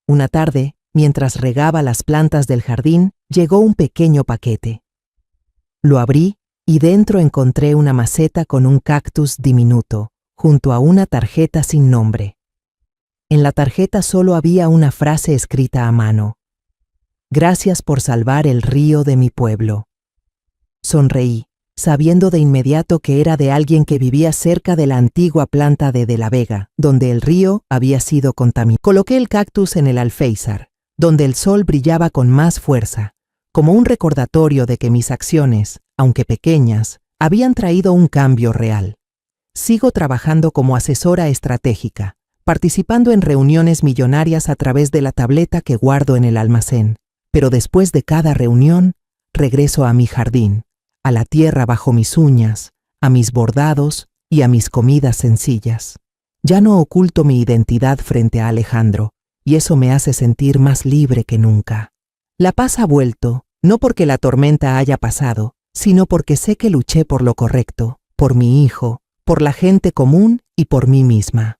Una tarde, mientras regaba las plantas del jardín, llegó un pequeño paquete. Lo abrí y dentro encontré una maceta con un cactus diminuto, junto a una tarjeta sin nombre. En la tarjeta solo había una frase escrita a mano. Gracias por salvar el río de mi pueblo. Sonreí, sabiendo de inmediato que era de alguien que vivía cerca de la antigua planta de la Vega, donde el río había sido contaminado. Coloqué el cactus en el alféizar, donde el sol brillaba con más fuerza, como un recordatorio de que mis acciones, aunque pequeñas, habían traído un cambio real. Sigo trabajando como asesora estratégica, participando en reuniones millonarias a través de la tableta que guardo en el almacén, pero después de cada reunión, regreso a mi jardín, a la tierra bajo mis uñas, a mis bordados y a mis comidas sencillas. Ya no oculto mi identidad frente a Alejandro, y eso me hace sentir más libre que nunca. La paz ha vuelto, no porque la tormenta haya pasado, sino porque sé que luché por lo correcto, por mi hijo, por la gente común y por mí misma.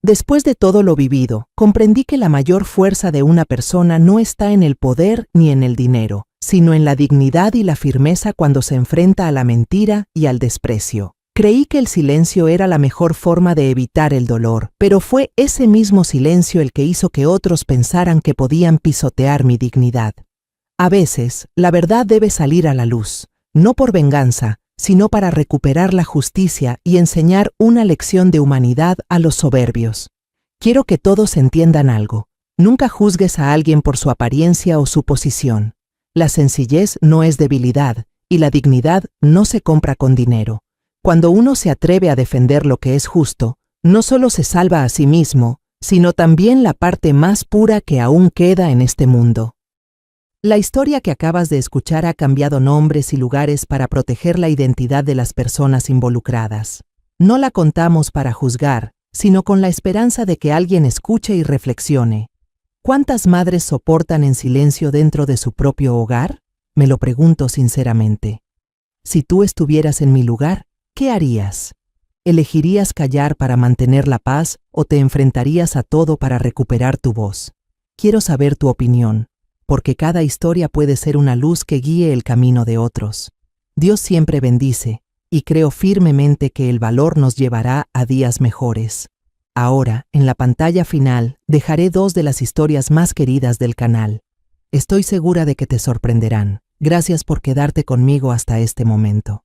Después de todo lo vivido, comprendí que la mayor fuerza de una persona no está en el poder ni en el dinero, sino en la dignidad y la firmeza cuando se enfrenta a la mentira y al desprecio. Creí que el silencio era la mejor forma de evitar el dolor, pero fue ese mismo silencio el que hizo que otros pensaran que podían pisotear mi dignidad. A veces, la verdad debe salir a la luz, no por venganza, sino para recuperar la justicia y enseñar una lección de humanidad a los soberbios. Quiero que todos entiendan algo. Nunca juzgues a alguien por su apariencia o su posición. La sencillez no es debilidad, y la dignidad no se compra con dinero. Cuando uno se atreve a defender lo que es justo, no solo se salva a sí mismo, sino también la parte más pura que aún queda en este mundo. La historia que acabas de escuchar ha cambiado nombres y lugares para proteger la identidad de las personas involucradas. No la contamos para juzgar, sino con la esperanza de que alguien escuche y reflexione. ¿Cuántas madres soportan en silencio dentro de su propio hogar? Me lo pregunto sinceramente. Si tú estuvieras en mi lugar, ¿qué harías? ¿Elegirías callar para mantener la paz o te enfrentarías a todo para recuperar tu voz? Quiero saber tu opinión, porque cada historia puede ser una luz que guíe el camino de otros. Dios siempre bendice, y creo firmemente que el valor nos llevará a días mejores. Ahora, en la pantalla final, dejaré 2 de las historias más queridas del canal. Estoy segura de que te sorprenderán. Gracias por quedarte conmigo hasta este momento.